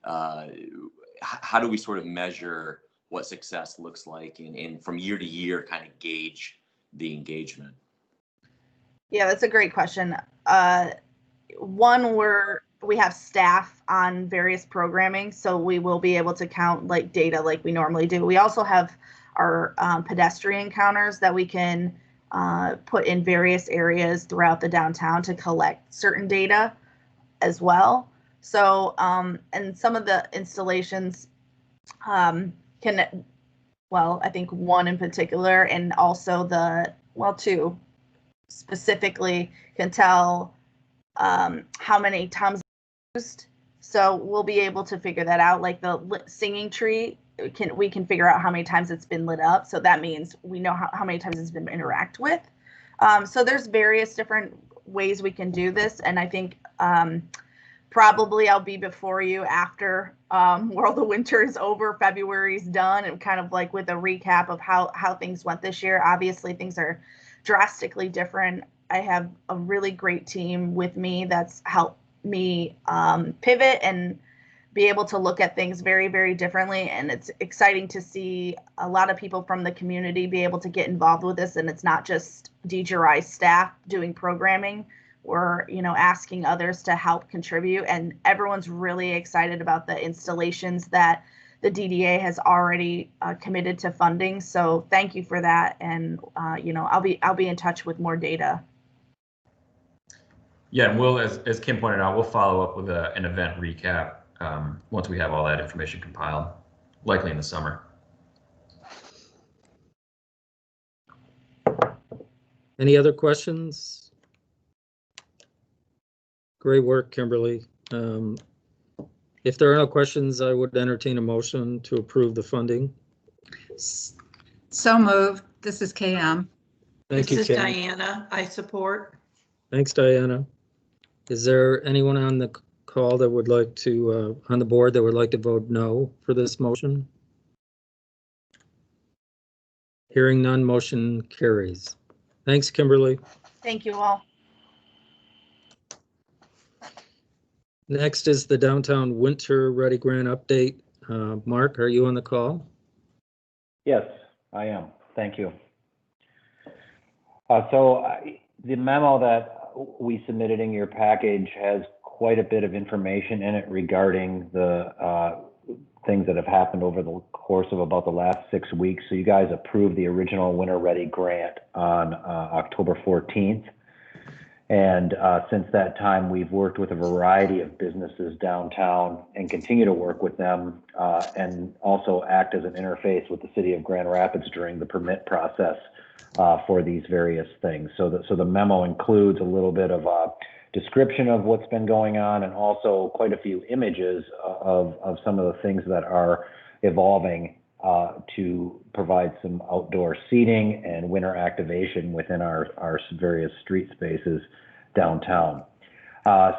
how do we sort of measure what success looks like and from year to year kind of gauge the engagement? Yeah, that's a great question. One, we have staff on various programming, so we will be able to count like data like we normally do. We also have our pedestrian counters that we can put in various areas throughout the downtown to collect certain data as well. So, and some of the installations well, I think one in particular, and also two, specifically can tell how many times used. So we'll be able to figure that out. Like the singing tree, we can figure out how many times it's been lit up. So that means we know how many times it's been interacted with. So there's various different ways we can do this. And I think probably I'll be before you after World of Winter is over, February's done, and kind of like with a recap of how things went this year. Obviously, things are drastically different. I have a really great team with me that's helped me pivot and be able to look at things very, very differently. And it's exciting to see a lot of people from the community be able to get involved with this. And it's not just DGRI staff doing programming. We're, asking others to help contribute. And everyone's really excited about the installations that the DDA has already committed to funding. So thank you for that. And, I'll be in touch with more data. Yeah, and we'll, as Kim pointed out, we'll follow up with an event recap once we have all that information compiled, likely in the summer. Any other questions? Great work, Kimberly. If there are no questions, I would entertain a motion to approve the funding. So moved. This is KM. Thank you, This is Kim. Diana. I support. Thanks, Diana. Is there anyone on the call that would like to, on the board that would like to vote no for this motion? Hearing none, motion carries. Thanks, Kimberly. Thank you all. Next is the Downtown Winter Ready Grant update. Mark, are you on the call? Yes, I am. Thank you. The memo that we submitted in your package has quite a bit of information in it regarding the things that have happened over the course of about the last 6 weeks. So you guys approved the original Winter Ready Grant on October 14th. And since that time, we've worked with a variety of businesses downtown and continue to work with them and also act as an interface with the city of Grand Rapids during the permit process for these various things. So the memo includes a little bit of a description of what's been going on and also quite a few images of some of the things that are evolving to provide some outdoor seating and winter activation within our various street spaces downtown.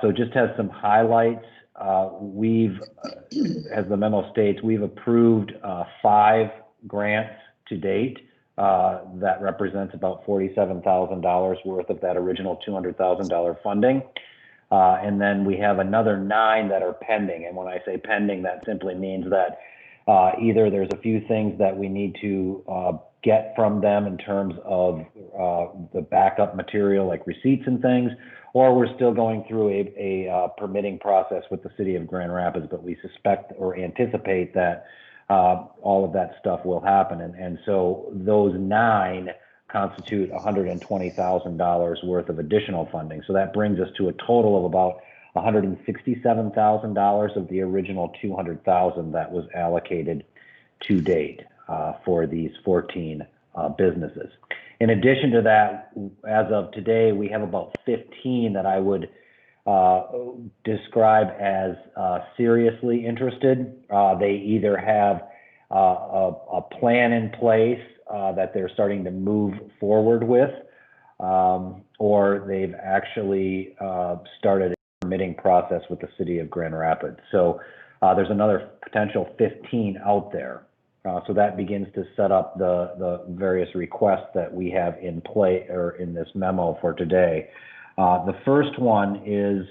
So just has some highlights. As the memo states, we've approved 5 grants to date. That represents about $47,000 worth of that original $200,000 funding. And then we have another 9 that are pending. And when I say pending, that simply means that either there's a few things that we need to get from them in terms of the backup material like receipts and things, or we're still going through a permitting process with the city of Grand Rapids, but we suspect or anticipate that all of that stuff will happen. And so those 9 constitute $120,000 worth of additional funding. So that brings us to a total of about $167,000 of the original $200,000 that was allocated to date for these 14 businesses. In addition to that, as of today, we have about 15 that I would describe as seriously interested. They either have a plan in place that they're starting to move forward with, or they've actually started a permitting process with the city of Grand Rapids. So there's another potential 15 out there. So that begins to set up the various requests that we have in play or in this memo for today. The first one is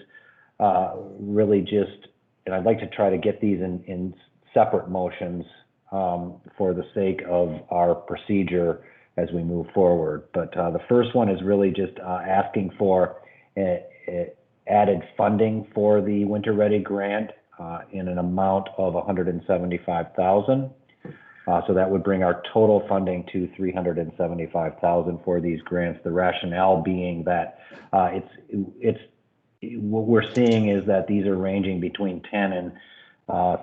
really just, and I'd like to try to get these in separate motions for the sake of our procedure as we move forward. But the first one is really just asking for added funding for the Winter Ready Grant in an amount of $175,000. So that would bring our total funding to $375,000 for these grants. The rationale being that what we're seeing is that these are ranging between 10 and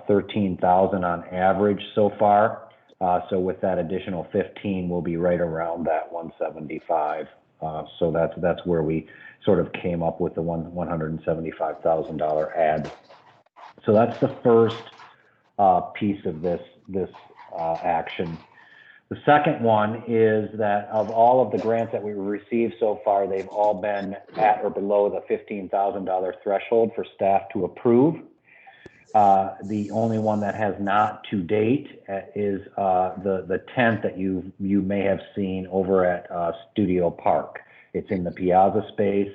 13,000 on average so far. So with that additional 15, we'll be right around that 175 So that's where we sort of came up with the $175,000 ad. So that's the first piece of this action. The second one is that of all of the grants that we've received so far, they've all been at or below the $15,000 threshold for staff to approve. The only one that has not to date is the tent that you may have seen over at Studio Park. It's in the Piazza space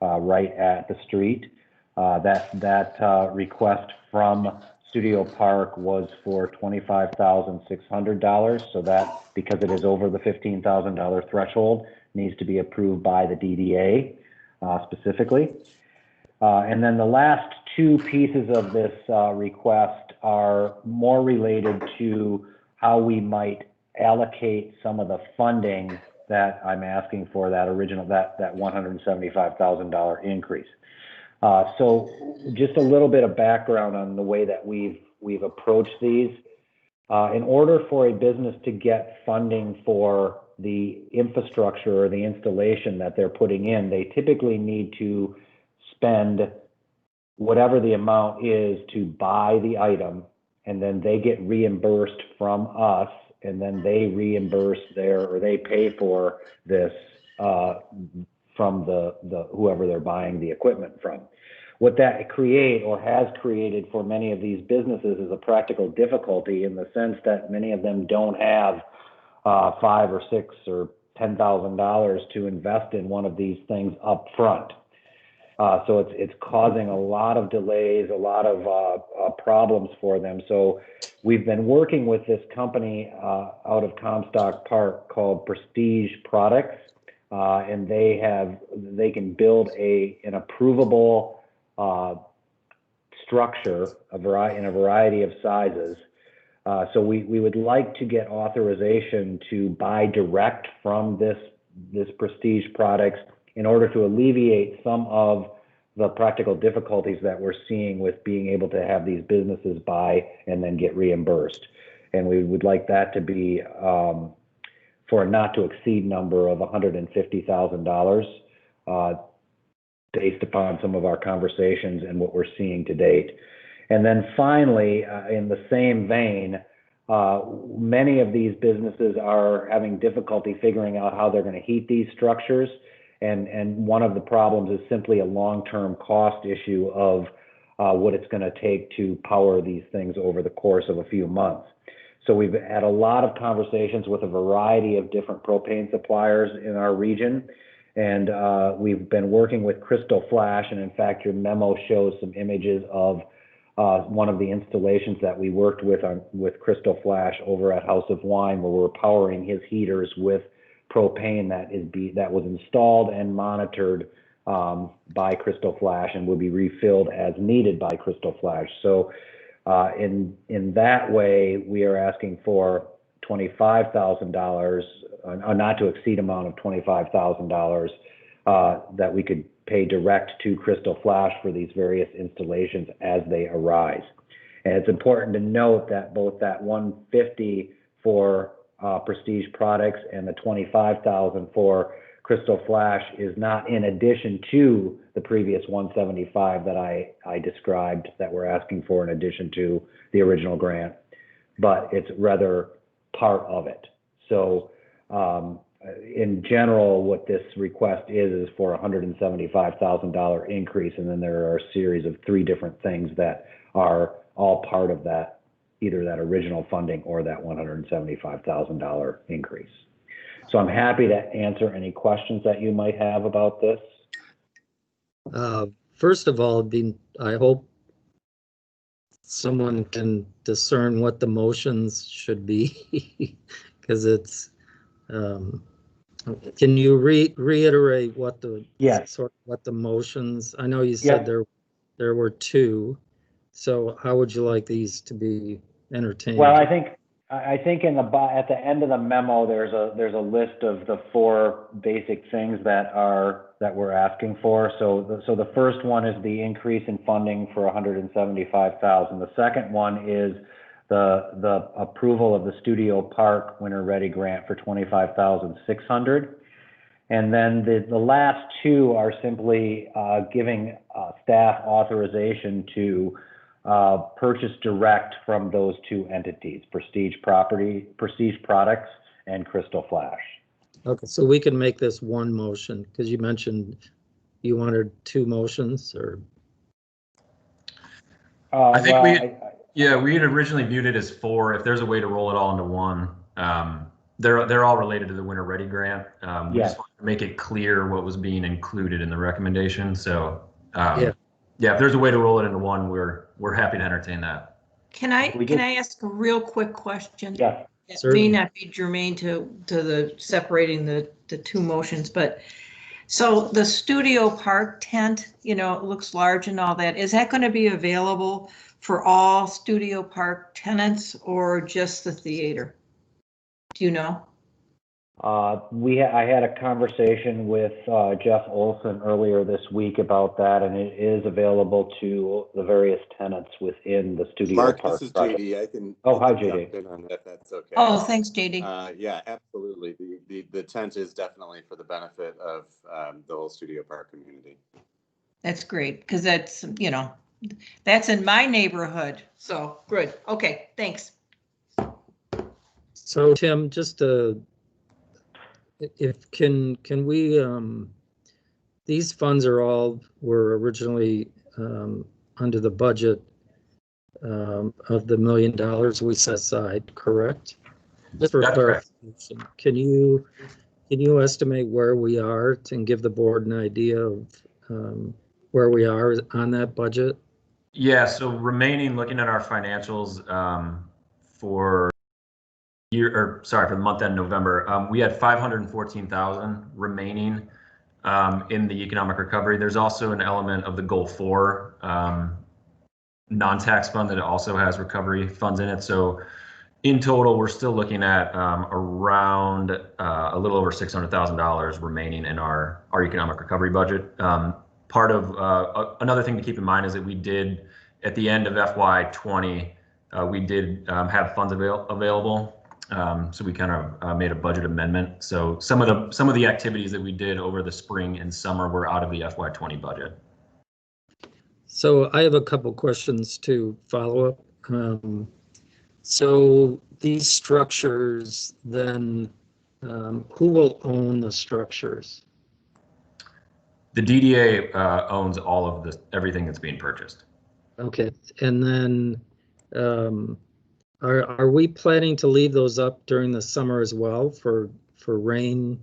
right at the street. That request from Studio Park was for $25,600. So that, because it is over the $15,000 threshold, needs to be approved by the DDA specifically. And then the last two pieces of this request are more related to how we might allocate some of the funding that I'm asking for, that original, that $175,000 increase. So just a little bit of background on the way that we've approached these. In order for a business to get funding for the infrastructure or the installation that they're putting in, they typically need to spend whatever the amount is to buy the item, and then they get reimbursed from us, and then they reimburse or they pay for this from the whoever they're buying the equipment from. What that has created for many of these businesses is a practical difficulty, in the sense that many of them don't have $5,000 or $6,000 or $10,000 to invest in one of these things up front. So it's causing a lot of delays, a lot of problems for them. So we've been working with this company out of Comstock Park called Prestige Products, and they can build an approvable structure in a variety of sizes. So we would like to get authorization to buy direct from this Prestige Products in order to alleviate some of the practical difficulties that we're seeing with being able to have these businesses buy and then get reimbursed. And we would like that to be for a not to exceed number of $150,000 based upon some of our conversations and what we're seeing to date. And then finally, in the same vein, many of these businesses are having difficulty figuring out how they're going to heat these structures. And one of the problems is simply a long-term cost issue of what it's going to take to power these things over the course of a few months. So we've had a lot of conversations with a variety of different propane suppliers in our region. And we've been working with Crystal Flash. And in fact, your memo shows some images of one of the installations that we worked with Crystal Flash over at House of Wine, where we're powering his heaters with propane that was installed and monitored by Crystal Flash and will be refilled as needed by Crystal Flash. So in that way, we are asking for $25,000, a not to exceed amount of $25,000 that we could pay direct to Crystal Flash for these various installations as they arise. And it's important to note that both that $150,000 for Prestige Products and the $25,000 for Crystal Flash is not in addition to the previous $175,000 that I described that we're asking for in addition to the original grant, but it's rather part of it. So in general, what this request is for a $175,000 increase, and then there are a series of 3 different things that are all part of that, either that original funding or that $175,000 increase. So I'm happy to answer any questions that you might have about this. First of all, I hope someone can discern what the motions should be, because it's, can you reiterate what the motions? I know you said there were 2. So how would you like these to be entertained? Well, I think at the end of the memo, there's a list of the 4 basic things that we're asking for. So the first one is the increase in funding for $175,000. The second one is the approval of the Studio Park Winter Ready grant for $25,600. And then the last two are simply giving staff authorization to purchase direct from those two entities, Prestige Products and Crystal Flash. Okay, so we can make this one motion because you mentioned you wanted two motions, or? I think well, we had originally viewed it as 4. If there's a way to roll it all into one, they're all related to the Winter Ready grant. We just wanted to make it clear what was being included in the recommendation. So yeah, if there's a way to roll it into one, we're happy to entertain that. Can I ask a real quick question? Yeah, it certainly. may not be germane to the separating the two motions, but so the Studio Park tent, it looks large and all that. Is that going to be available for all Studio Park tenants or just the theater? Do you know? I had a conversation with Jeff Olson earlier this week about that, and it is available to the various tenants within the Studio Mark, Park. this is JD. I can. Hi, JD. JD. Jump in on that if that's okay. Oh, thanks, JD. Yeah, absolutely. The tent is definitely for the benefit of the whole Studio Park community. That's great because that's that's in my neighborhood. So good. Okay, thanks. So Tim, just if can we these funds were originally under the budget of the $1 million we set aside, correct? Just for clarification, can you estimate where we are and give the board an idea of where we are on that budget? Yeah, so remaining, looking at our financials for the month end November, we had 514,000 remaining in the economic recovery. There's also an element of the Goal 4 non-tax fund that also has recovery funds in it. So in total, we're still looking at around a little over $600,000 remaining in our economic recovery budget. Part of another thing to keep in mind is that we did, at the end of FY20, we did have funds available. So we kind of made a budget amendment. So some of the activities that we did over the spring and summer were out of the FY20 budget. So I have a couple questions to follow up. So these structures, then who will own the structures? The DDA owns all of everything that's being purchased. Okay, and then are we planning to leave those up during the summer as well for rain,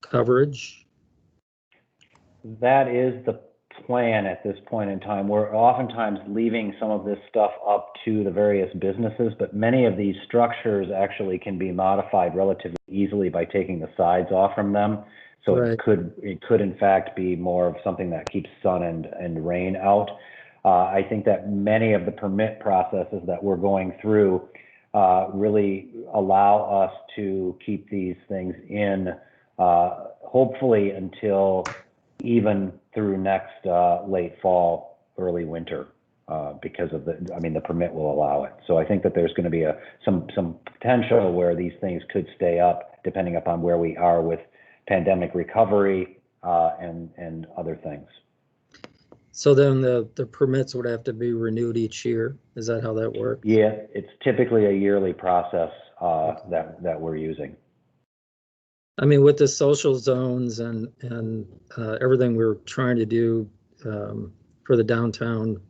coverage? That is the plan at this point in time. We're oftentimes leaving some of this stuff up to the various businesses, but many of these structures actually can be modified relatively easily by taking the sides off from them. So right. it could in fact be more of something that keeps sun and rain out. I think that many of the permit processes that we're going through really allow us to keep these things in, hopefully until even through next late fall, early winter, because of the permit will allow it. So I think that there's going to be some potential where these things could stay up depending upon where we are with pandemic recovery and other things. So then the permits would have to be renewed each year. Is that how that works? Yeah, it's typically a yearly process that we're using. I mean, with the social zones and everything we're trying to do for the downtown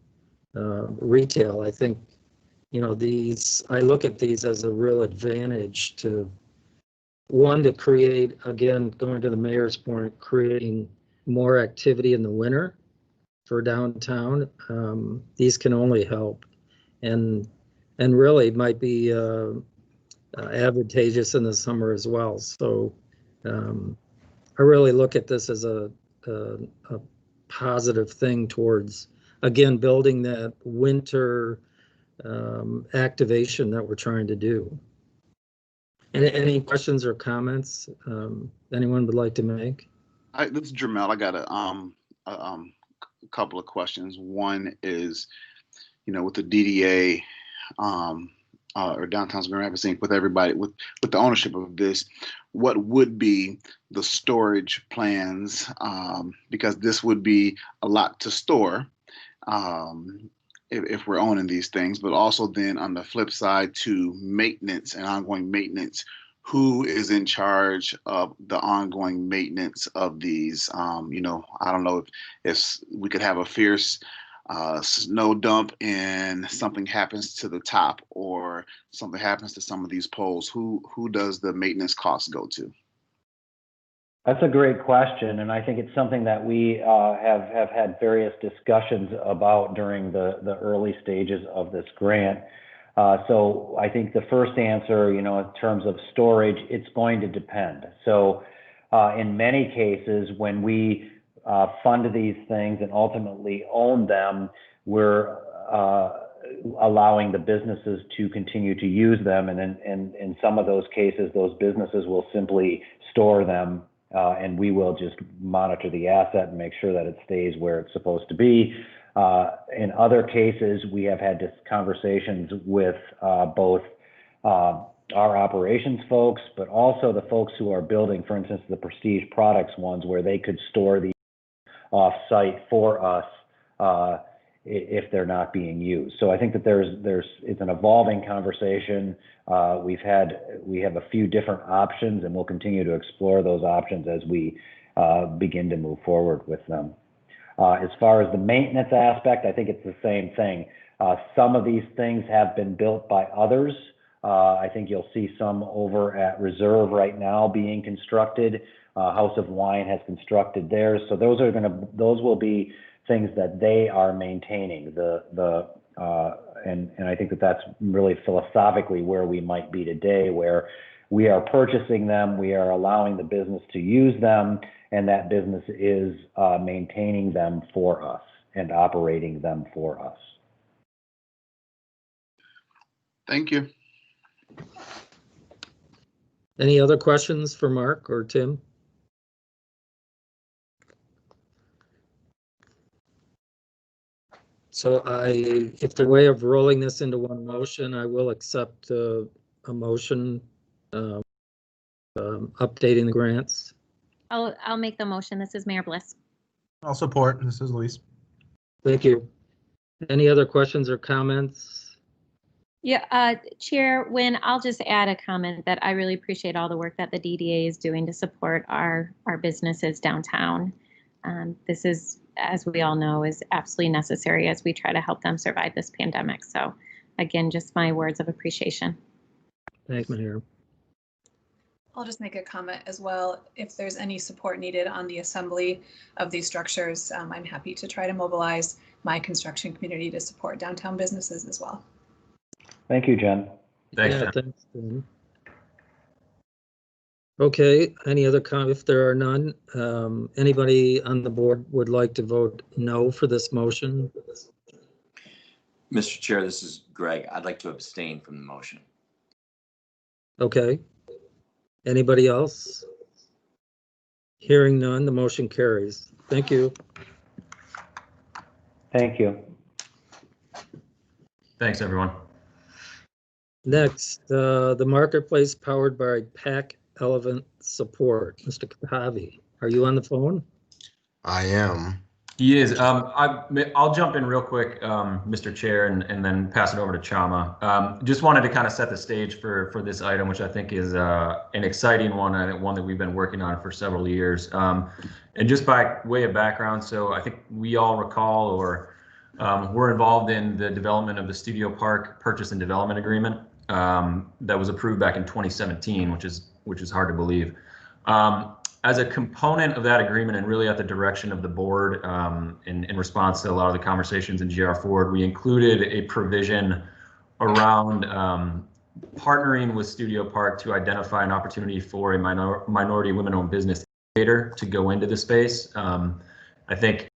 retail, I think, I look at these as a real advantage to create, again, going to the mayor's point, creating more activity in the winter for downtown. These can only help and really might be advantageous in the summer as well. So I really look at this as a positive thing towards, again, building that winter activation that we're trying to do. Any questions or comments anyone would like to make? This is Jermel. I got a couple of questions. One is, with the DDA, or Downtown Grand Rapids Inc. with everybody with the ownership of this, what would be the storage plans, because this would be a lot to store if we're owning these things, but also then on the flip side to maintenance and ongoing maintenance, who is in charge of the ongoing maintenance of these? You know, I don't know if we could have a fierce snow dump and something happens to the top or something happens to some of these poles. Who does the maintenance costs go to? That's a great question, and I think it's something that we have had various discussions about during the early stages of this grant. So I think the first answer, you know, in terms of storage, it's going to depend. So in many cases, when we fund these things and ultimately own them, we're allowing the businesses to continue to use them, and in some of those cases, those businesses will simply store them. And we will just monitor the asset and make sure that it stays where it's supposed to be. In other cases, we have had conversations with both our operations folks, but also the folks who are building, for instance, the Prestige Products ones, where they could store the off-site for us if they're not being used. So I think that it's an evolving conversation. We have a few different options, and we'll continue to explore those options as we begin to move forward with them. As far as the maintenance aspect, I think it's the same thing. Some of these things have been built by others. I think you'll see some over at Reserve right now being constructed. House of Wine has constructed theirs. So those will be things that they are maintaining. And I think that that's really philosophically where we might be today, where we are purchasing them, we are allowing the business to use them, and that business is maintaining them for us and operating them for us. Thank you. Any other questions for Mark or Tim? So if the way of rolling this into one motion, I will accept a motion updating the grants. I'll make the motion. This is Mayor Bliss. I'll support. This is Luis. Thank you. Any other questions or comments? Yeah, Chair, I'll just add a comment that I really appreciate all the work that the DDA is doing to support our businesses downtown. This is, as we all know, is absolutely necessary as we try to help them survive this pandemic. So again, just my words of appreciation. Thanks, Mayor. I'll just make a comment as well. If there's any support needed on the assembly of these structures, I'm happy to try to mobilize my construction community to support downtown businesses as well. Thank you, Jen. Thanks, Yeah, Jen. thanks, Jen. Okay, any other comments? If there are none, anybody on the board would like to vote no for this motion? Mr. Chair, this is Greg. I'd like to abstain from the motion. Okay. Anybody else? Hearing none, the motion carries. Thank you. Thank you. Thanks, everyone. Next, the marketplace powered by PAC Relevant Support. Mr. Kahavi, are you on the phone? I am. He is. I'll jump in real quick, Mr. Chair, and then pass it over to Chama. Just wanted to kind of set the stage for this item, which I think is an exciting one, and one that we've been working on for several years. And just by way of background, so I think we all recall or we're involved in the development of the Studio Park Purchase and Development Agreement that was approved back in 2017, which is hard to believe. As a component of that agreement, and really at the direction of the board, in response to a lot of the conversations in GR Forward, we included a provision around partnering with Studio Park to identify an opportunity for a minority women-owned business incubator to go into the space. I think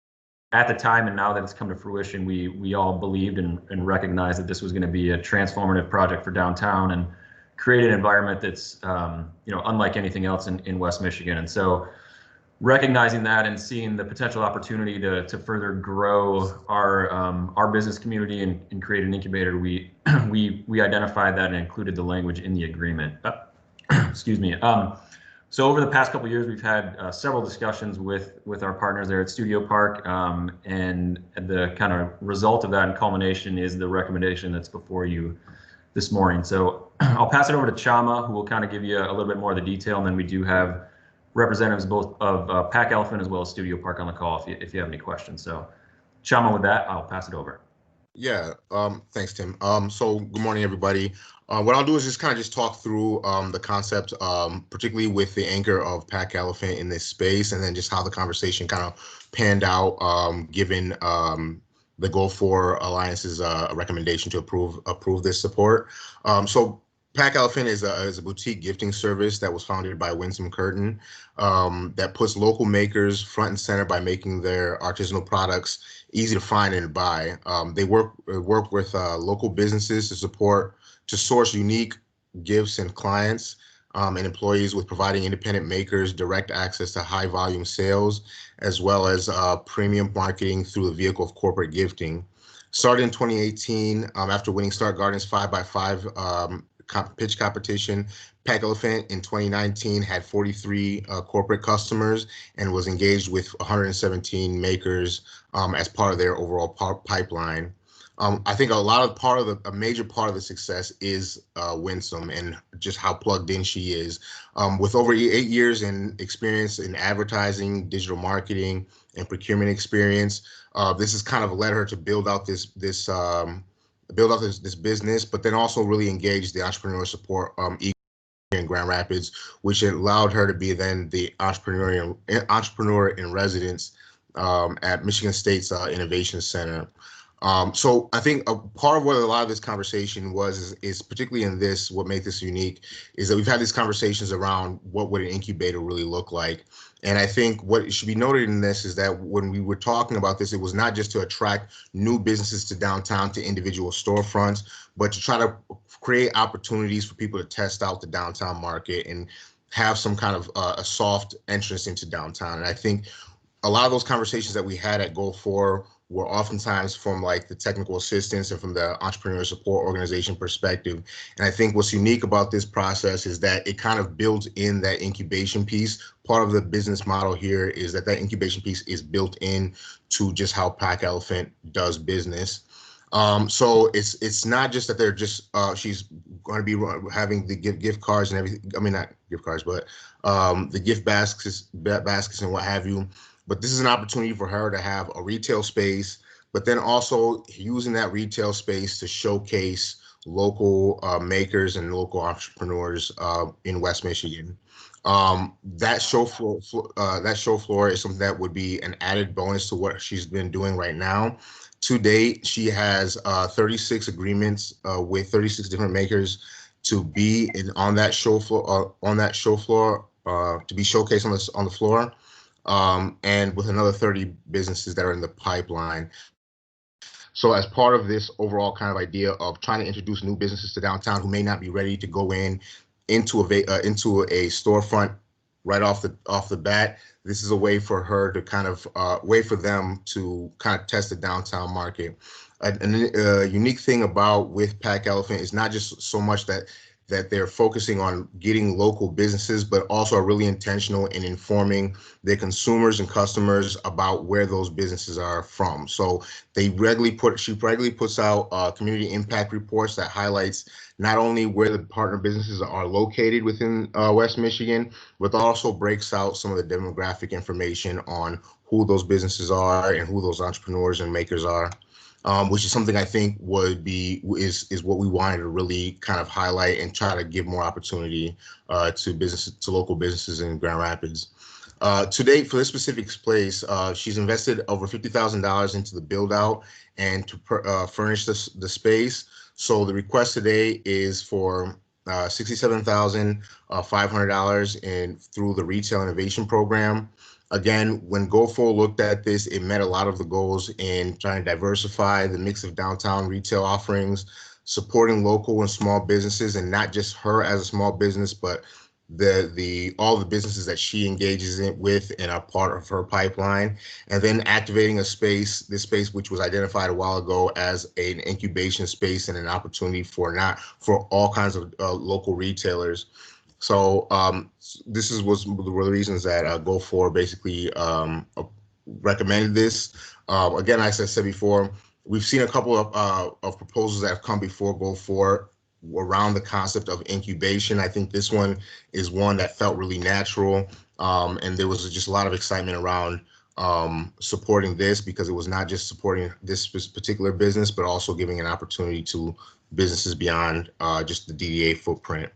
at the time, and now that it's come to fruition, we all believed and recognized that this was going to be a transformative project for downtown and create an environment that's unlike anything else in West Michigan. And so recognizing that and seeing the potential opportunity to further grow our business community and create an incubator, we identified that and included the language in the agreement. Excuse me. So over the past couple of years, we've had several discussions with our partners there at Studio Park, and the kind of result of that and culmination is the recommendation that's before you this morning. So I'll pass it over to Chama, who will kind of give you a little bit more of the detail, and then we do have representatives both of Pack Elephant as well as Studio Park on the call if you have any questions. So Chama, with that, I'll pass it over. Yeah, thanks, Tim. So good morning, everybody. What I'll do is just kind of just talk through the concept, particularly with the anchor of Pack Elephant in this space, and then just how the conversation kind of panned out, given the Goal 4 Alliance's recommendation to approve this support. So Pack Elephant is a boutique gifting service that was founded by Winsome Curtin, that puts local makers front and center by making their artisanal products easy to find and buy. They work with local businesses to source unique gifts and clients and employees, with providing independent makers direct access to high volume sales, as well as premium marketing through the vehicle of corporate gifting. Started in 2018 after winning Star Garden's 5x5 pitch competition. Pack Elephant in 2019 had 43 corporate customers and was engaged with 117 makers as part of their overall pipeline. I think a major part of the success is Winsome and just how plugged in she is. With over 8 years in experience in advertising, digital marketing, and procurement experience, this has kind of led her to build out this business, but then also really engage the entrepreneur support in Grand Rapids, which allowed her to be then the entrepreneur in residence at Michigan State's Innovation Center. So I think a part of what a lot of this conversation is particularly in this, what made this unique, is that we've had these conversations around what would an incubator really look like. And I think what should be noted in this is that when we were talking about this, it was not just to attract new businesses to downtown, to individual storefronts, but to try to create opportunities for people to test out the downtown market and have some kind of a soft entrance into downtown. And I think a lot of those conversations that we had at Goal 4 were oftentimes from like the technical assistance and from the entrepreneur support organization perspective. And I think what's unique about this process is that it kind of builds in that incubation piece. Part of the business model here is that incubation piece is built in to just how Pack Elephant does business. So it's not just that they're just she's going to be having the gift cards and everything. I mean, not gift cards, but the gift baskets and what have you. But this is an opportunity for her to have a retail space, but then also using that retail space to showcase local makers and local entrepreneurs in West Michigan. That show floor is something that would be an added bonus to what she's been doing right now. To date, she has 36 agreements with 36 different makers to be on that show floor to be showcased on the floor. And with another 30 businesses that are in the pipeline. So as part of this overall kind of idea of trying to introduce new businesses to downtown who may not be ready to go into a storefront right off the bat, this is a way for her to kind of for them to kind of test the downtown market. A unique thing with Pack Elephant is not just so much that they're focusing on getting local businesses, but also are really intentional in informing their consumers and customers about where those businesses are from. So she regularly puts out community impact reports that highlights not only where the partner businesses are located within West Michigan, but also breaks out some of the demographic information on who those businesses are and who those entrepreneurs and makers are. Which is something I think is what we wanted to really kind of highlight and try to give more opportunity to local businesses in Grand Rapids. To date, for this specific place, she's invested over $50,000 into the build out and to furnish the space. So the request today is for $67,500 through the Retail Innovation Program. Again, when Go4 looked at this, it met a lot of the goals in trying to diversify the mix of downtown retail offerings, supporting local and small businesses, and not just her as a small business, but all the businesses that she engages with and are part of her pipeline, and then activating this space which was identified a while ago as an incubation space and an opportunity for all kinds of local retailers. So this was one of the reasons that Go4 basically recommended this. Again, as I said before, we've seen a couple of proposals that have come before Go4 around the concept of incubation. I think this one is one that felt really natural, and there was just a lot of excitement around supporting this, because it was not just supporting this particular business, but also giving an opportunity to businesses beyond just the DDA footprint.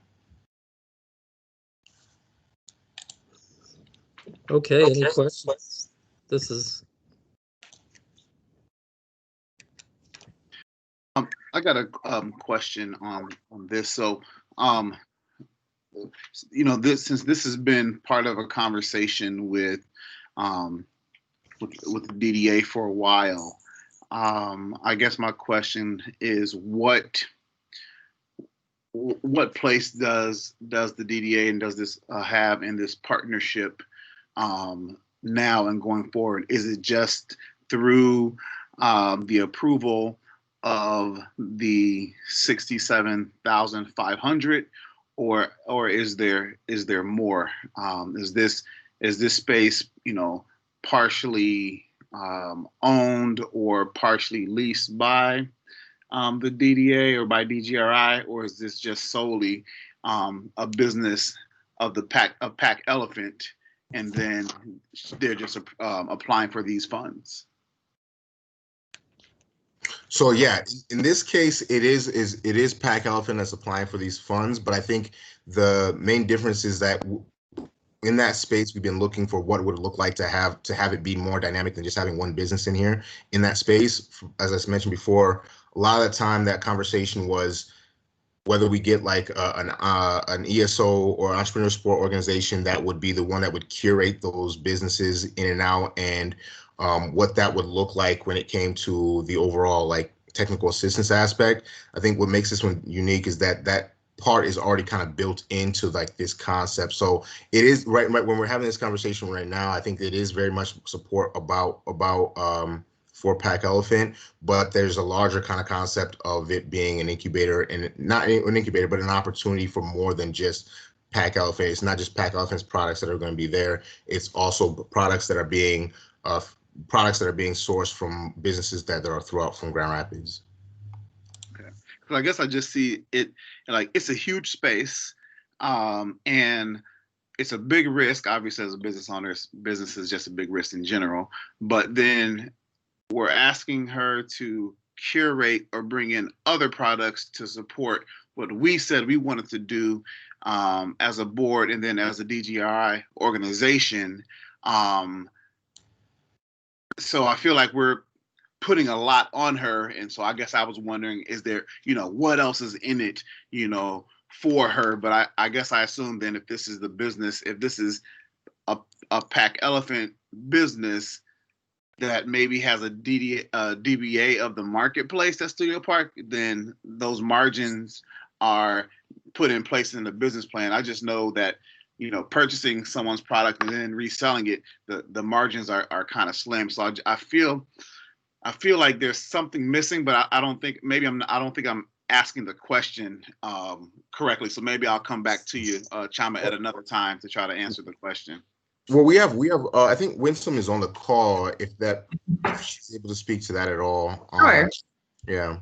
Okay, any questions? This is. I got a question on this. So, since this has been part of a conversation with the DDA for a while, I guess my question is, what place does the DDA and does this have in this partnership now and going forward? Is it just through the approval of the 67,500, or is there more? Is this space partially owned or partially leased by the DDA or by DGRI, or is this just solely a business of Pack Elephant, and then they're just applying for these funds? So yeah, in this case, it is Pack Elephant that's applying for these funds, but I think the main difference is that in that space, we've been looking for what would it look like to have it be more dynamic than just having one business in here. In that space, as I mentioned before, a lot of the time that conversation was whether we get like an ESO or entrepreneur support organization that would be the one that would curate those businesses in and out, and what that would look like when it came to the overall like technical assistance aspect. I think what makes this one unique is that that part is already kind of built into like this concept. So it is right when we're having this conversation right now, I think it is very much support about for Pack Elephant, but there's a larger kind of concept of it being an incubator, and not an incubator, but an opportunity for more than just Pack Elephant. It's not just Pack Elephant's products that are going to be there. It's also products that are being sourced from businesses that are throughout from Grand Rapids. Okay, so I guess I just see it like it's a huge space, and it's a big risk. Obviously, as a business owner, business is just a big risk in general. But then we're asking her to curate or bring in other products to support what we said we wanted to do as a board, and then as a DGRI organization. So I feel like we're putting a lot on her. And so I guess I was wondering, is there, what else is in it, for her? But I guess I assume then if this is the business, if this is a Pack Elephant business that maybe has a DBA of the marketplace at Studio Park, then those margins are put in place in the business plan. I just know that, purchasing someone's product and then reselling it, the margins are kind of slim. So I feel like there's something missing, but I don't think I'm asking the question correctly. So maybe I'll come back to you, Chama, at another time to try to answer the question. Well, we have. I think Winsome is on the call. If she's able to speak to that at all. Sure. Yeah.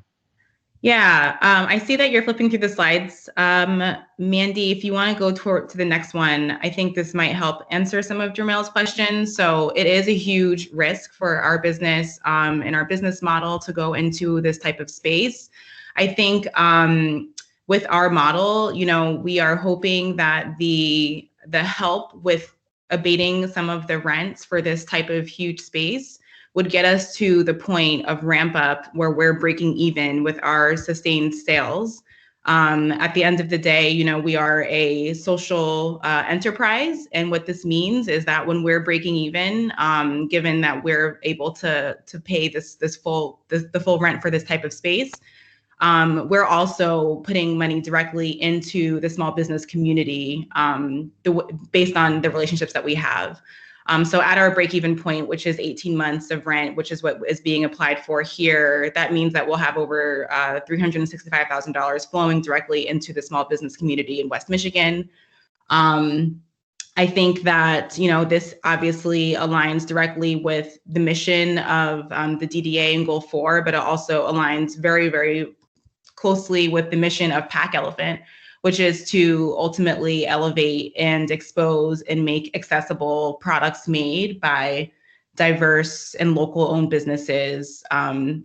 Yeah. I see that you're flipping through the slides. Mandy, if you want to go to the next one, I think this might help answer some of Jermel's questions. So it is a huge risk for our business and our business model to go into this type of space. I think with our model, we are hoping that the help with abating some of the rents for this type of huge space would get us to the point of ramp up where we're breaking even with our sustained sales. At the end of the day, we are a social enterprise. And what this means is that when we're breaking even, given that we're able to pay the full rent for this type of space, we're also putting money directly into the small business community based on the relationships that we have. So at our break-even point, which is 18 months of rent, which is what is being applied for here, that means that we'll have over $365,000 flowing directly into the small business community in West Michigan. I think that, you know, this obviously aligns directly with the mission of the DDA and Goal 4, but it also aligns very, very closely with the mission of Pack Elephant, which is to ultimately elevate and expose and make accessible products made by diverse and local owned businesses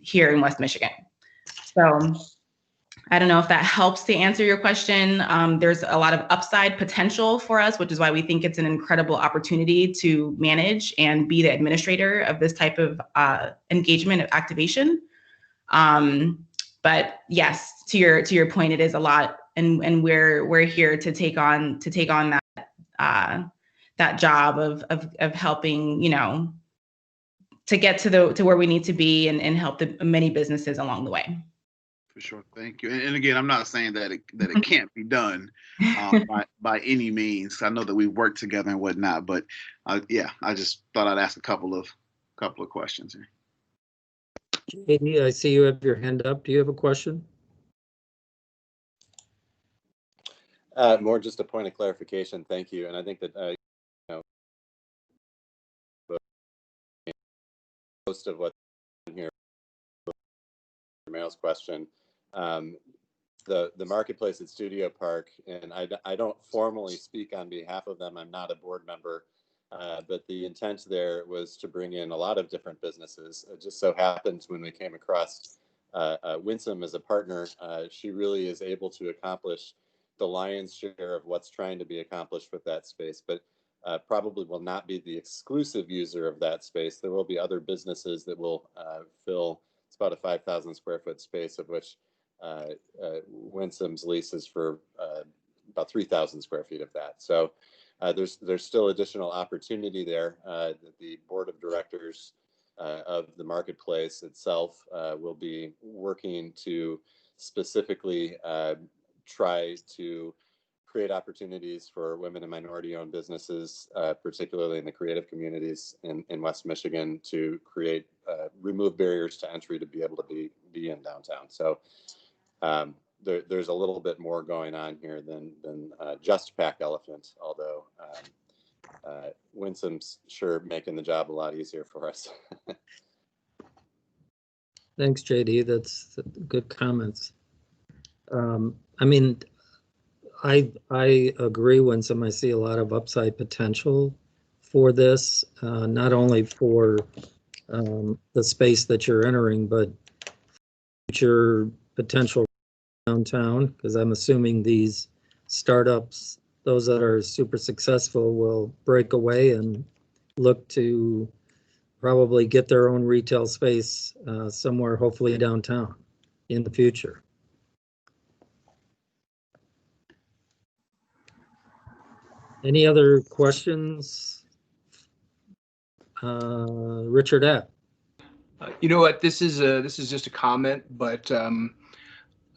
here in West Michigan. So I don't know if that helps to answer your question. There's a lot of upside potential for us, which is why we think it's an incredible opportunity to manage and be the administrator of this type of engagement of activation. But yes, to your point, it is a lot, and we're here to take on that job of helping, you know, to get to where we need to be and help the many businesses along the way. For sure, thank you. And again, I'm not saying that it can't be done by any means. I know that we work together and whatnot, but yeah, I just thought I'd ask a couple of questions here. JD, I see you have your hand up. Do you have a question? More just a point of clarification. Thank you. And I think that you know, most of what's in here, Meryl's question, the marketplace at Studio Park, and I don't formally speak on behalf of them. I'm not a board member, but the intent there was to bring in a lot of different businesses. It just so happens when we came across Winsome as a partner, she really is able to accomplish the lion's share of what's trying to be accomplished with that space, but probably will not be the exclusive user of that space. There will be other businesses that will fill. It's about a 5,000 square foot space, of which Winsome's lease is for about 3,000 square feet of that. So there's still additional opportunity there. The board of directors of the marketplace itself will be working to specifically try to create opportunities for women and minority-owned businesses, particularly in the creative communities in West Michigan, to create remove barriers to entry to be able to be in downtown. So there's a little bit more going on here than just Pack Elephant, although Winsome's sure making the job a lot easier for us. Thanks, JD. That's good comments. I mean, I agree, Winsome. I see a lot of upside potential for this, not only for the space that you're entering, but future potential downtown, because I'm assuming these startups, those that are super successful, will break away and look to probably get their own retail space somewhere, hopefully downtown in the future. Any other questions? Richard App. You know what? This is just a comment, but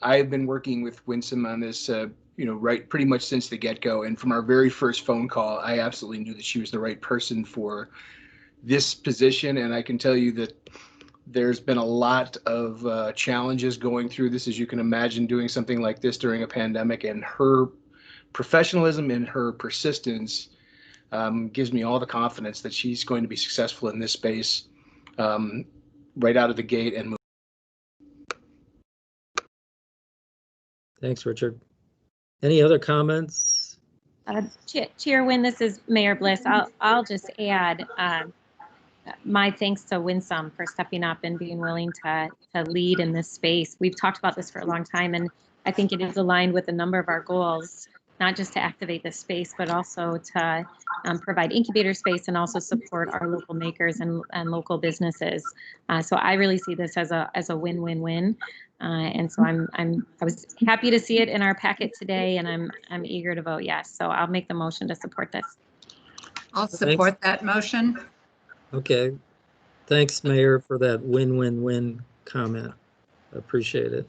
I've been working with Winsome on this, right pretty much since the get-go. And from our very first phone call, I absolutely knew that she was the right person for this position. And I can tell you that there's been a lot of challenges going through this, as you can imagine, doing something like this during a pandemic. And her professionalism and her persistence gives me all the confidence that she's going to be successful in this space right out of the gate and move. Thanks, Richard. Any other comments? Chair Wynn, this is Mayor Bliss. I'll just add my thanks to Winsome for stepping up and being willing to lead in this space. We've talked about this for a long time, and I think it is aligned with a number of our goals, not just to activate this space, but also to provide incubator space and also support our local makers and local businesses. So I really see this as a win-win-win. And so I was happy to see it in our packet today, and I'm eager to vote yes. So I'll make the motion to support this. I'll support that motion. Okay. Thanks, Mayor, for that win-win-win comment. Appreciate it.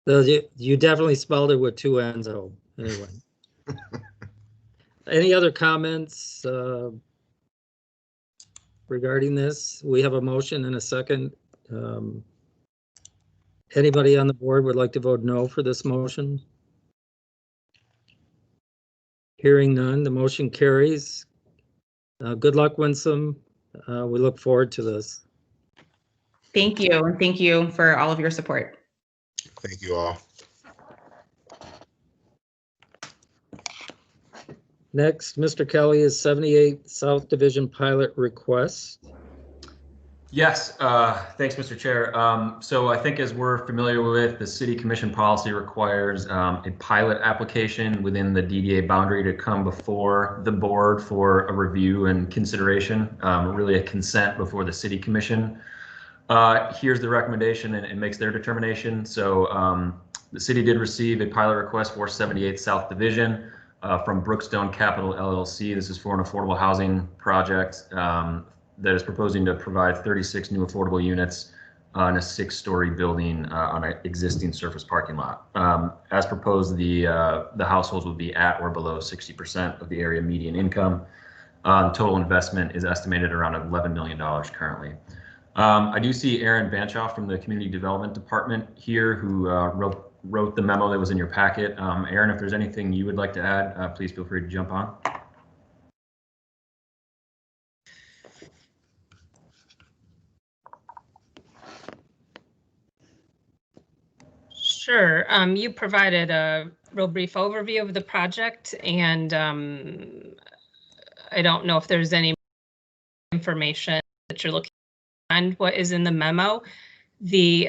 So you definitely spelled it with two N's, though, anyway. Any other comments regarding this? We have a motion and a second. Anybody on the board would like to vote no for this motion? Hearing none, the motion carries. Good luck, Winsome. We look forward to this. Thank you. And thank you for all of your support. Thank you all. Next, Mr. Kelly is 78 South Division pilot request. Yes, thanks, Mr. Chair. So I think as we're familiar with, the city commission policy requires a pilot application within the DDA boundary to come before the board for a review and consideration, really a consent before the city commission. Here's the recommendation and it makes their determination. So the city did receive a pilot request for 78 South Division from Brookstone Capital LLC. This is for an affordable housing project that is proposing to provide 36 new affordable units in a 6-story building on an existing surface parking lot. As proposed, the households would be at or below 60% of the area median income. Total investment is estimated around $11 million currently. I do see Aaron Banchoff from the Community Development Department here who wrote the memo that was in your packet. Aaron, if there's anything you would like to add, please feel free to jump on. Sure. You provided a real brief overview of the project, and I don't know if there's any information that you're looking for what is in the memo. The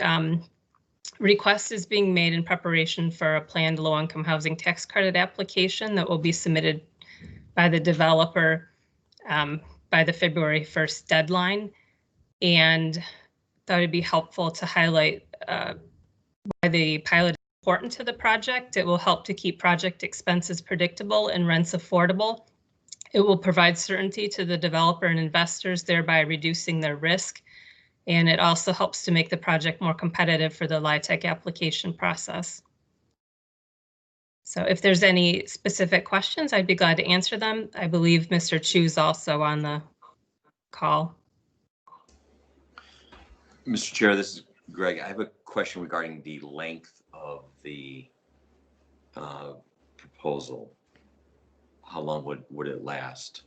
request is being made in preparation for a planned low-income housing tax credit application that will be submitted by the developer by the February 1st deadline. And that would be helpful to highlight why the pilot is important to the project. It will help to keep project expenses predictable and rents affordable. It will provide certainty to the developer and investors, thereby reducing their risk. And it also helps to make the project more competitive for the LIHTC application process. So if there's any specific questions, I'd be glad to answer them. I believe Mr. Chu's also on the call. Mr. Chair, this is Greg. I have a question regarding the length of the proposal. How long would it last?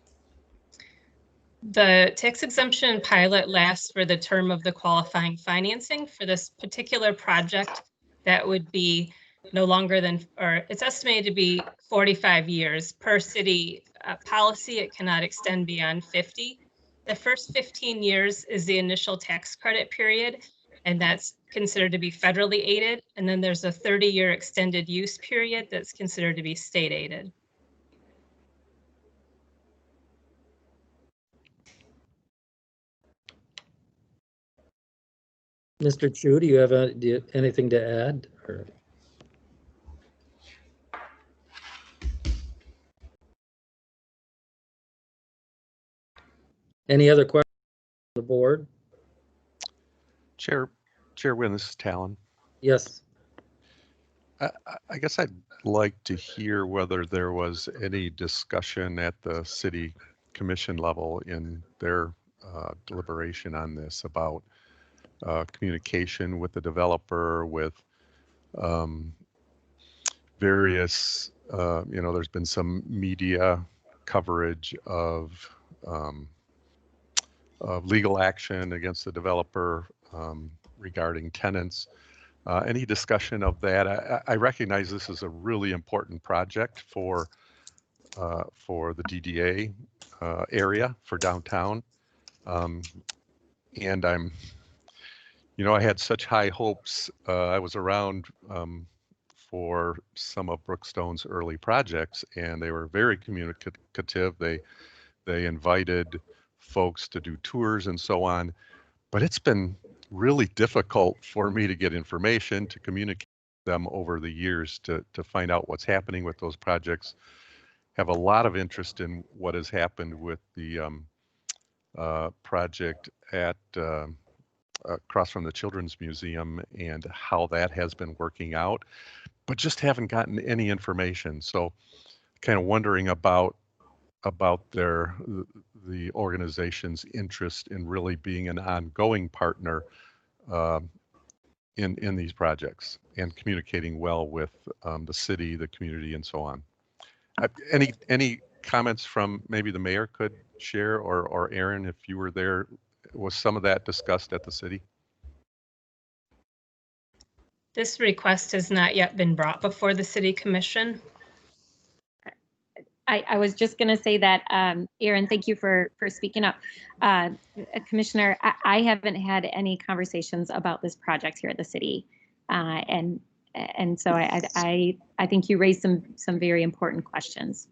The tax exemption pilot lasts for the term of the qualifying financing. For this particular project, that would be no longer than, or it's estimated to be 45 years. Per city policy, it cannot extend beyond 50. The first 15 years is the initial tax credit period, and that's considered to be federally aided. And then there's a 30-year extended use period that's considered to be state aided. Mr. Chu, do you have anything to add? Or? Any other questions on the board? Chair Wynn, this is Talon. Yes. I guess I'd like to hear whether there was any discussion at the city commission level in their deliberation on this about communication with the developer, with various, there's been some media coverage of legal action against the developer regarding tenants. Any discussion of that? I recognize this is a really important project for the DDA area for downtown. And I had such high hopes. I was around for some of Brookstone's early projects, and they were very communicative. They invited folks to do tours and so on, but it's been really difficult for me to get information, to communicate with them over the years, to find out what's happening with those projects. Have a lot of interest in what has happened with the project at across from the Children's Museum and how that has been working out, but just haven't gotten any information. So kind of wondering about the organization's interest in really being an ongoing partner in these projects and communicating well with the city, the community, and so on. Any comments from maybe the mayor could share, or Aaron, if you were there, was some of that discussed at the city? This request has not yet been brought before the city commission. I was just going to say that, Aaron, thank you for speaking up. Commissioner, I haven't had any conversations about this project here at the city. And so I think you raised some very important questions.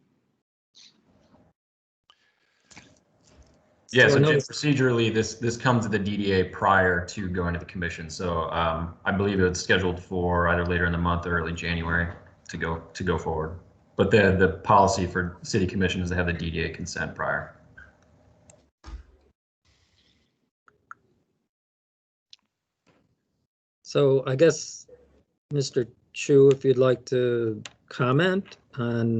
Yeah, so Jim, procedurally, this comes to the DDA prior to going to the commission. So I believe it's scheduled for either later in the month or early January to go forward. But the policy for city commission is to have the DDA consent prior. So I guess, Mr. Chu, if you'd like to comment on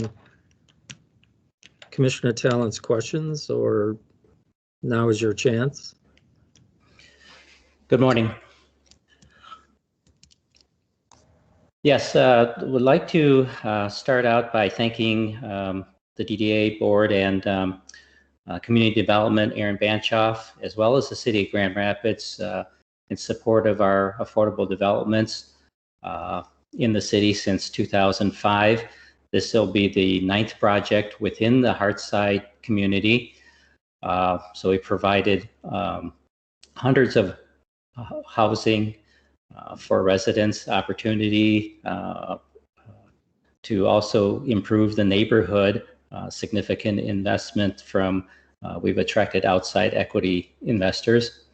Commissioner Talon's questions, or now is your chance. Good morning. Yes, would like to start out by thanking the DDA board and community development, Aaron Banchoff, as well as the city of Grand Rapids in support of our affordable developments in the city since 2005. This will be the 9th project within the Hearthside community. So we provided hundreds of housing for residents, opportunity to also improve the neighborhood, significant investment from, we've attracted outside equity investors.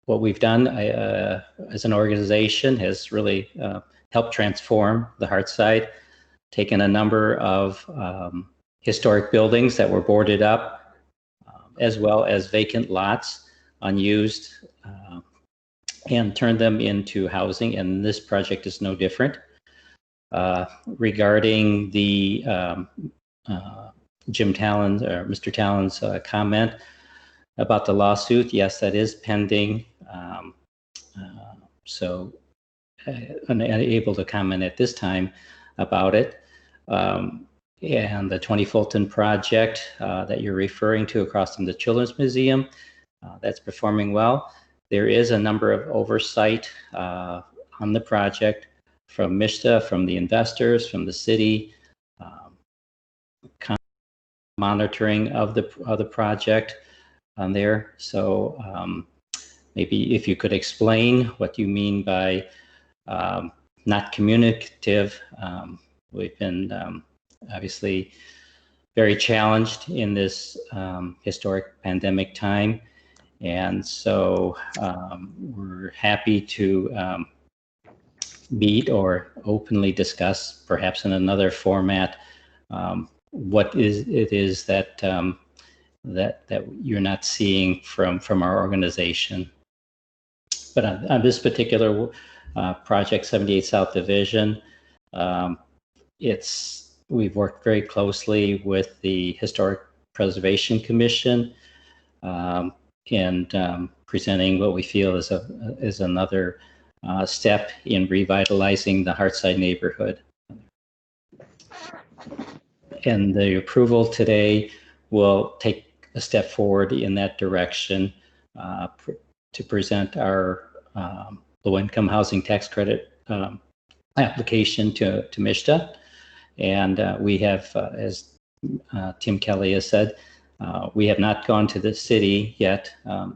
What we've done as an organization has really helped transform the Hearthside, taken a number of historic buildings that were boarded up, as well as vacant lots, unused, and turned them into housing, and this project is no different. Regarding the Jim Talon, or Mr. Talon's comment about the lawsuit, yes, that is pending. So unable to comment at this time about it. And the 20 Fulton project that you're referring to across from the Children's Museum, that's performing well. There is a number of oversight on the project from MISTA, from the investors, from the city, monitoring of the project on there. So maybe if you could explain what you mean by not communicative. We've been obviously very challenged in this historic pandemic time. And so we're happy to meet or openly discuss, perhaps in another format, what it is that that you're not seeing from our organization. But on this particular project, 78 South Division, we've worked very closely with the Historic Preservation Commission and presenting what we feel is another step in revitalizing the Hearthside neighborhood. And the approval today will take a step forward in that direction to present our low-income housing tax credit application to MISTA. And we have, as Tim Kelly has said, we have not gone to the city yet.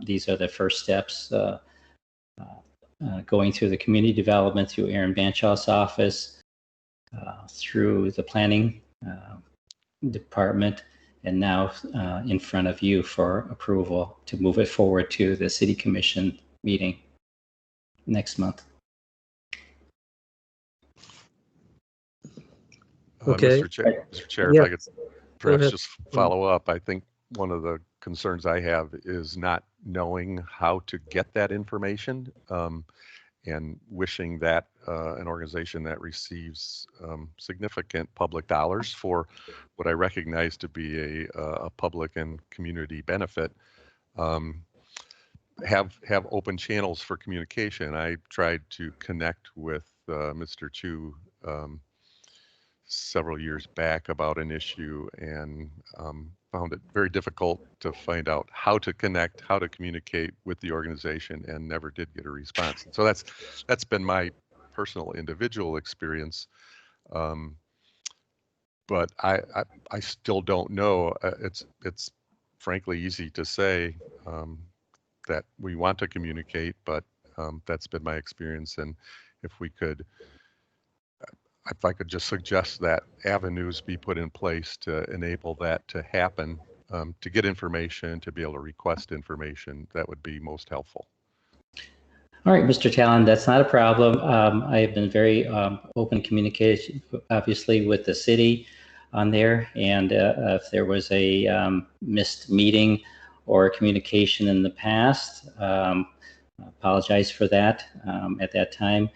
These are the first steps going through the community development, through Aaron Banchoff's office, through the planning department, and now in front of you for approval to move it forward to the city commission meeting next month. Okay. Mr. Chair, yeah. if I could perhaps just follow up. I think one of the concerns I have is not knowing how to get that information, and wishing that an organization that receives significant public dollars for what I recognize to be a public and community benefit, have open channels for communication. I tried to connect with Mr. Chu several years back about an issue, and found it very difficult to find out how to connect, how to communicate with the organization, and never did get a response. And so that's been my personal individual experience. But I still don't know. It's frankly easy to say that we want to communicate, but that's been my experience. And if I could just suggest that avenues be put in place to enable that to happen, to get information, to be able to request information, that would be most helpful. All right, Mr. Talon, that's not a problem. I have been very open communication, obviously, with the city on there. And if there was a missed meeting or communication in the past, I apologize for that at that time.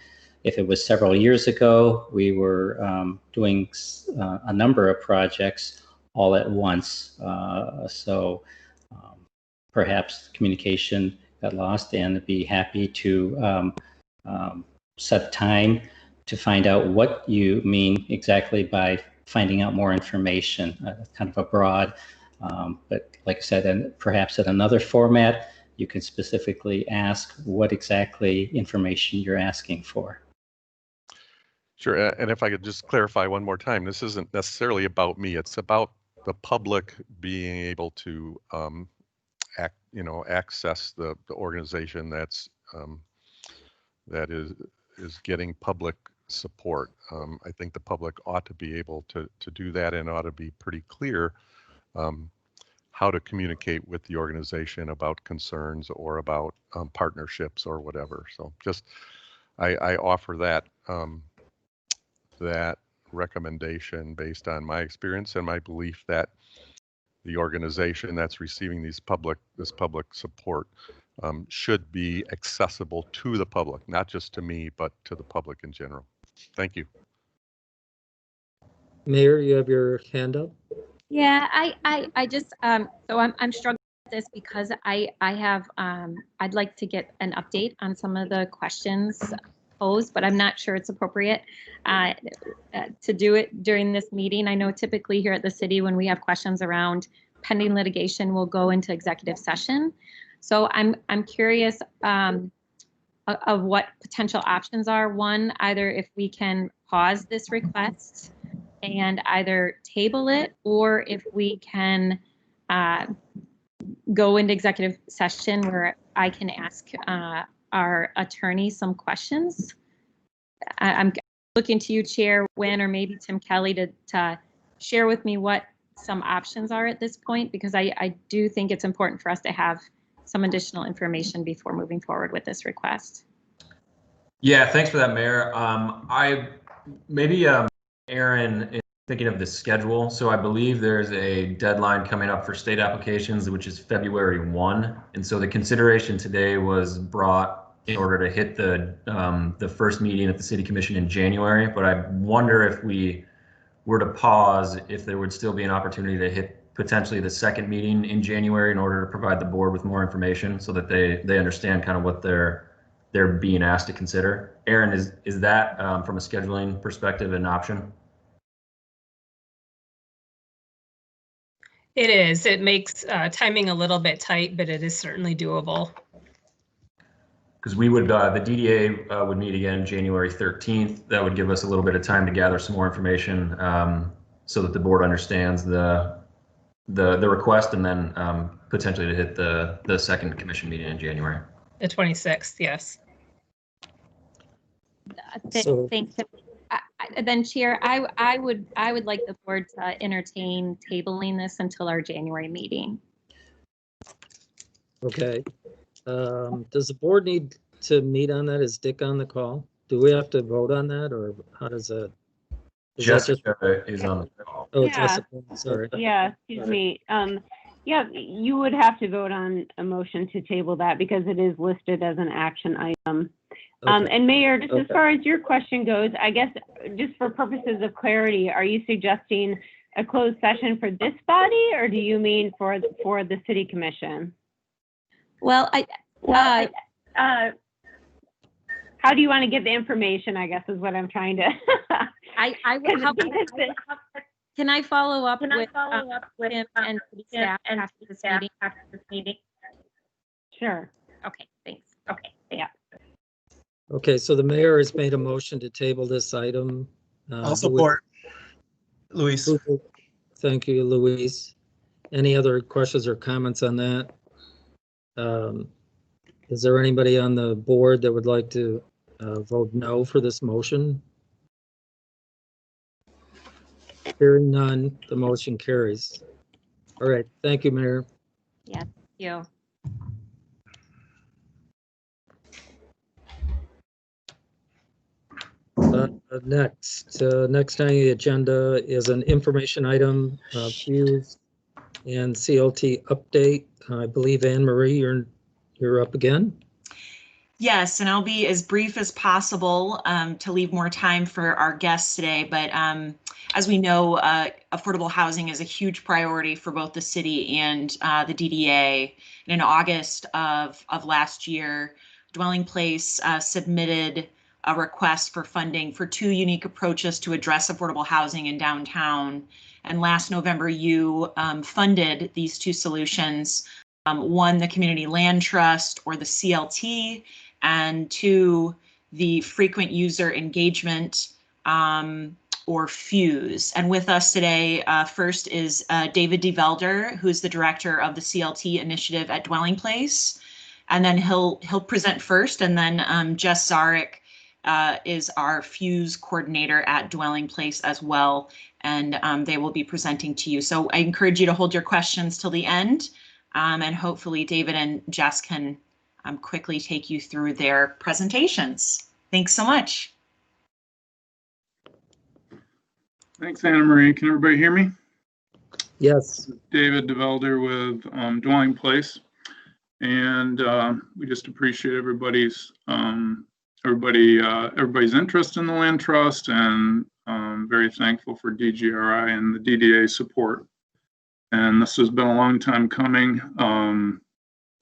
If it was several years ago, we were doing a number of projects all at once. So perhaps communication got lost, and I'd be happy to set time to find out what you mean exactly by finding out more information, kind of a broad, but like I said, and perhaps at another format, you can specifically ask what exactly information you're asking for. Sure, and if I could just clarify one more time, this isn't necessarily about me. It's about the public being able to access the organization that is getting public support. I think the public ought to be able to do that, and ought to be pretty clear how to communicate with the organization about concerns or about partnerships or whatever. So just I offer that that recommendation based on my experience and my belief that the organization that's receiving this public support should be accessible to the public, not just to me, but to the public in general. Thank you. Mayor, you have your hand up. Yeah, I just so I'm struggling with this because I have I'd like to get an update on some of the questions posed, but I'm not sure it's appropriate to do it during this meeting. I know typically here at the city, when we have questions around pending litigation, we'll go into executive session. So I'm curious of what potential options are. One, either if we can pause this request and either table it, or if we can go into executive session where I can ask our attorney some questions. I'm looking to you, Chair Wynn, or maybe Tim Kelly to share with me what some options are at this point, because I do think it's important for us to have some additional information before moving forward with this request. Yeah, thanks for that, Mayor. Aaron is thinking of the schedule. So I believe there's a deadline coming up for state applications, which is February 1. And so the consideration today was brought in order to hit the first meeting at the City Commission in January. But I wonder if we were to pause, if there would still be an opportunity to hit potentially the second meeting in January in order to provide the board with more information so that they understand kind of what they're being asked to consider. Aaron, is that from a scheduling perspective an option? It is. It makes timing a little bit tight, but it is certainly doable. Because we would, the DDA would meet again January 13th. That would give us a little bit of time to gather some more information so that the board understands the request, and then potentially to hit the second commission meeting in January. The 26th, yes. Thanks. Then, Chair, I would like the board to entertain tabling this until our January meeting. Okay. Does the board need to meet on that? Is Dick on the call? Do we have to vote on that, or how does that? Jessica is on the call. Oh, Yeah. Jessica, sorry. Yeah, excuse me. Yeah, you would have to vote on a motion to table that because it is listed as an action item. Okay. And Mayor, just as Okay. far as your question goes, I guess just for purposes of clarity, are you suggesting a closed session for this body, or do you mean for the city commission? Well, how do you want to get the information, I guess is what I'm trying to. Can I follow up with him and city staff after this meeting? Sure. Okay, thanks. Okay, yeah. Okay, so the mayor has made a motion to table this item. I'll support. Luis. Thank you, Luis. Any other questions or comments on that? Is there anybody on the board that would like to vote no for this motion? Hearing none, the motion carries. All right, thank you, Mayor. Yeah, thank you. Next on the agenda is an information item, fuse and CLT update. I believe Anne Marie, you're up again. Yes, and I'll be as brief as possible to leave more time for our guests today. But as we know, affordable housing is a huge priority for both the city and the DDA. And in August of last year, Dwelling Place submitted a request for funding for 2 unique approaches to address affordable housing in downtown. And last November, you funded these 2 solutions. One, the Community Land Trust, or the CLT, and 2, the Frequent User Engagement, or FUSE. And with us today, first is David DeVelder, who's the director of the CLT initiative at Dwelling Place. And then he'll present first, and then Jess Zarek is our FUSE coordinator at Dwelling Place as well, and they will be presenting to you. So I encourage you to hold your questions till the end, and hopefully David and Jess can quickly take you through their presentations. Thanks so much. Thanks, Anna Marie. Can everybody hear me? Yes. David DeVelder with Dwelling Place, and we just appreciate everybody's interest in the land trust, and very thankful for DGRI and the DDA support. And this has been a long time coming.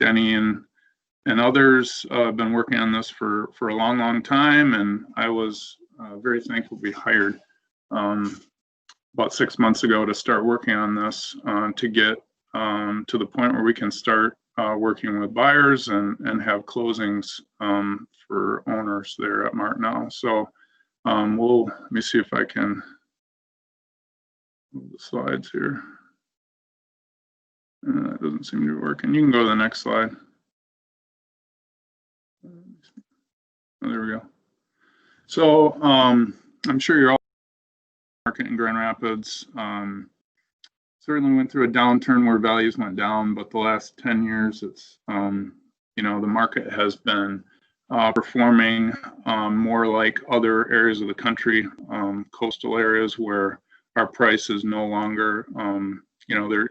Denny and others have been working on this for a long time, and I was very thankful to be hired about 6 months ago to start working on this to get to the point where we can start working with buyers and have closings for owners there at Martineau. So let me see if I can move the slides here. That doesn't seem to be working. You can go to the next slide. Oh, there we go. So I'm sure you're all market in Grand Rapids. Certainly went through a downturn where values went down, but the last 10 years, it's the market has been performing more like other areas of the country, coastal areas where our price is no longer,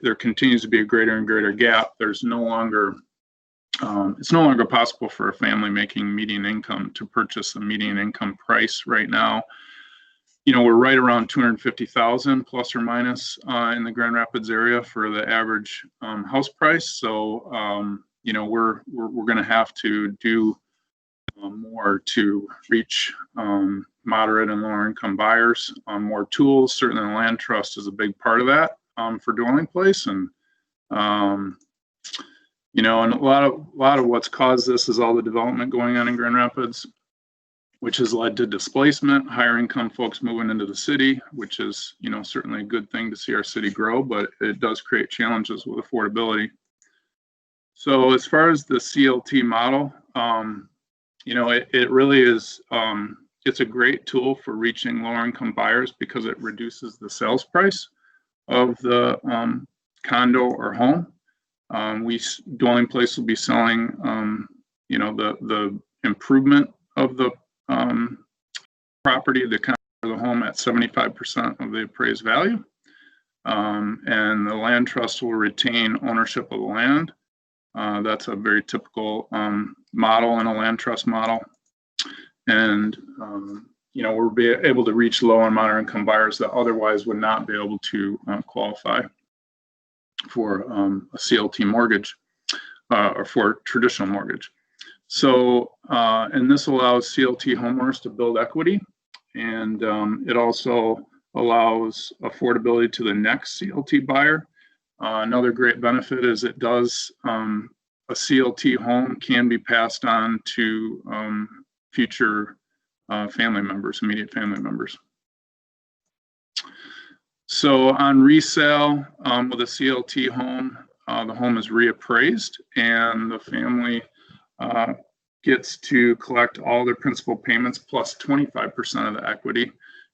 there continues to be a greater and greater gap. There's no longer, it's no longer possible for a family making median income to purchase a median income price right now. We're right around 250,000 plus or minus in the Grand Rapids area for the average house price. So, we're going to have to do more to reach moderate and lower income buyers. More tools. Certainly, the land trust is a big part of that for Dwelling Place, and and a lot of what's caused this is all the development going on in Grand Rapids, which has led to displacement, higher income folks moving into the city, which is, certainly a good thing to see our city grow, but it does create challenges with affordability. So as far as the CLT model, it really is, it's a great tool for reaching lower income buyers because it reduces the sales price of the condo or home. Dwelling Place will be selling, the improvement of the property, the home, at 75% of the appraised value. and the land trust will retain ownership of the land. That's a very typical model in a land trust model. And, you know, we'll be able to reach low and moderate income buyers that otherwise would not be able to qualify for a CLT mortgage or for traditional mortgage. So, and this allows CLT homeowners to build equity, and it also allows affordability to the next CLT buyer. Another great benefit is it does, a CLT home can be passed on to future family members, immediate family members. So on resale with a CLT home, the home is reappraised and the family gets to collect all their principal payments plus 25% of the equity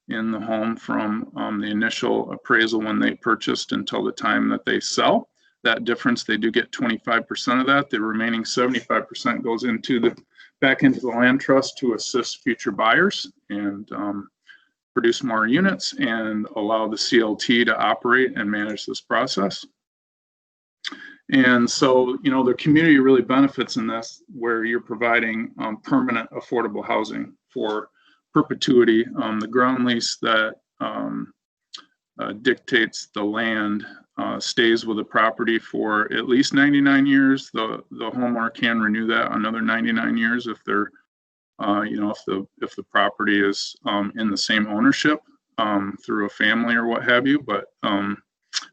in the home from the initial appraisal when they purchased until the time that they sell. That difference, they do get 25% of that. The remaining 75% goes into back into the land trust to assist future buyers and produce more units and allow the CLT to operate and manage this process. And so, you know, the community really benefits in this, where you're providing permanent affordable housing for perpetuity. The ground lease that dictates the land stays with the property for at least 99 years. The homeowner can renew that another 99 years if they're, you know, if the property is in the same ownership through a family or what have you. But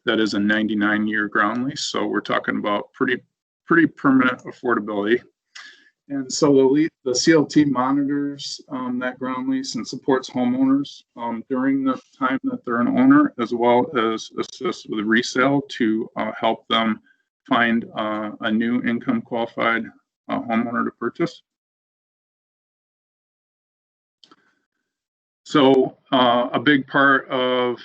that is a 99-year ground lease, so we're talking about pretty permanent affordability. And so the CLT monitors that ground lease and supports homeowners during the time that they're an owner, as well as assists with resale to help them find a new income qualified homeowner to purchase. So a big part of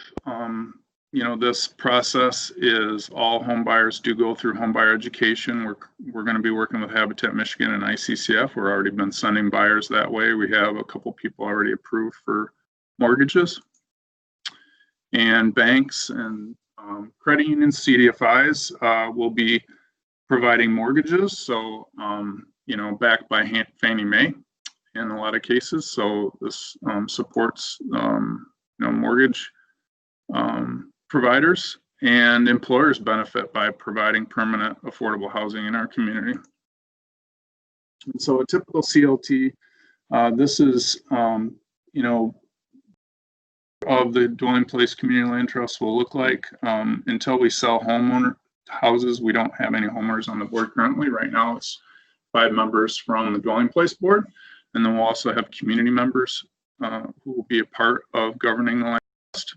you know, this process is all home buyers do go through home buyer education. We're going to be working with Habitat Michigan and ICCF. We're already been sending buyers that way. We have a couple people already approved for mortgages, and banks and credit unions, CDFIs will be providing mortgages. So you know, backed by Fannie Mae in a lot of cases. So this supports you know, mortgage providers, and employers benefit by providing permanent affordable housing in our community. And so a typical CLT, this is, you know, of the dwelling place community land trust will look like. Until we sell homeowner houses, we don't have any homeowners on the board currently. Right now it's 5 members from the dwelling place board, and then we'll also have community members who will be a part of governing the land trust.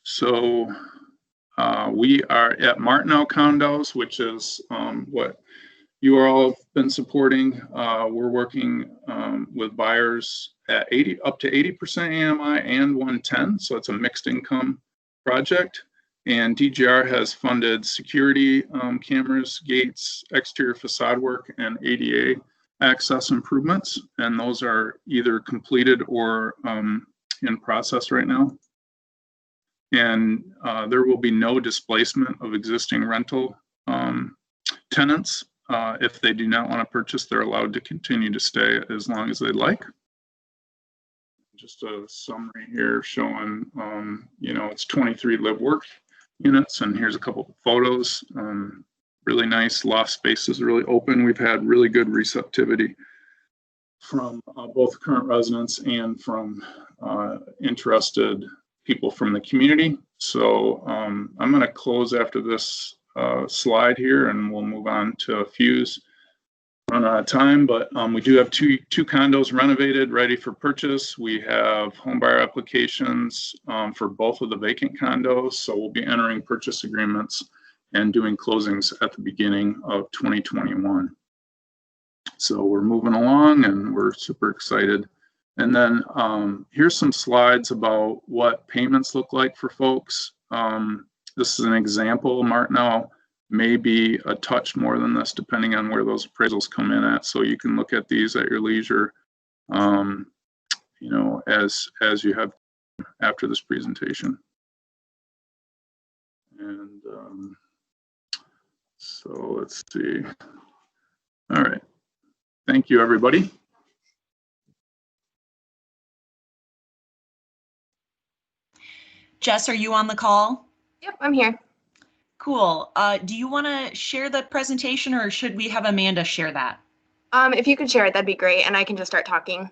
So we are at Martineau Condos, which is what you all have been supporting. We're working with buyers at up to 80% AMI and 110. So it's a mixed income project. And DGR has funded security cameras, gates, exterior facade work, and ADA access improvements. And those are either completed or in process right now. And there will be no displacement of existing rental tenants. If they do not want to purchase, they're allowed to continue to stay as long as they'd like. Just a summary here showing, you know, it's 23 live work units, and here's a couple of photos. Really nice, loft space is really open. We've had really good receptivity from both current residents and from interested people from the community. So I'm going to close after this slide here, and we'll move on to a fuse. Run out of time, but we do have two condos renovated, ready for purchase. We have home buyer applications for both of the vacant condos, so we'll be entering purchase agreements and doing closings at the beginning of 2021. So we're moving along, and we're super excited. And then here's some slides about what payments look like for folks. This is an example. Martineau may be a touch more than this, depending on where those appraisals come in at. So you can look at these at your leisure, you know, as you have after this presentation. And so let's see. All right. Thank you, everybody. Jess, are you on the call? Yep, I'm here. Cool. Do you want to share the presentation, or should we have Amanda share that? If you could share it, that'd be great, and I can just start talking.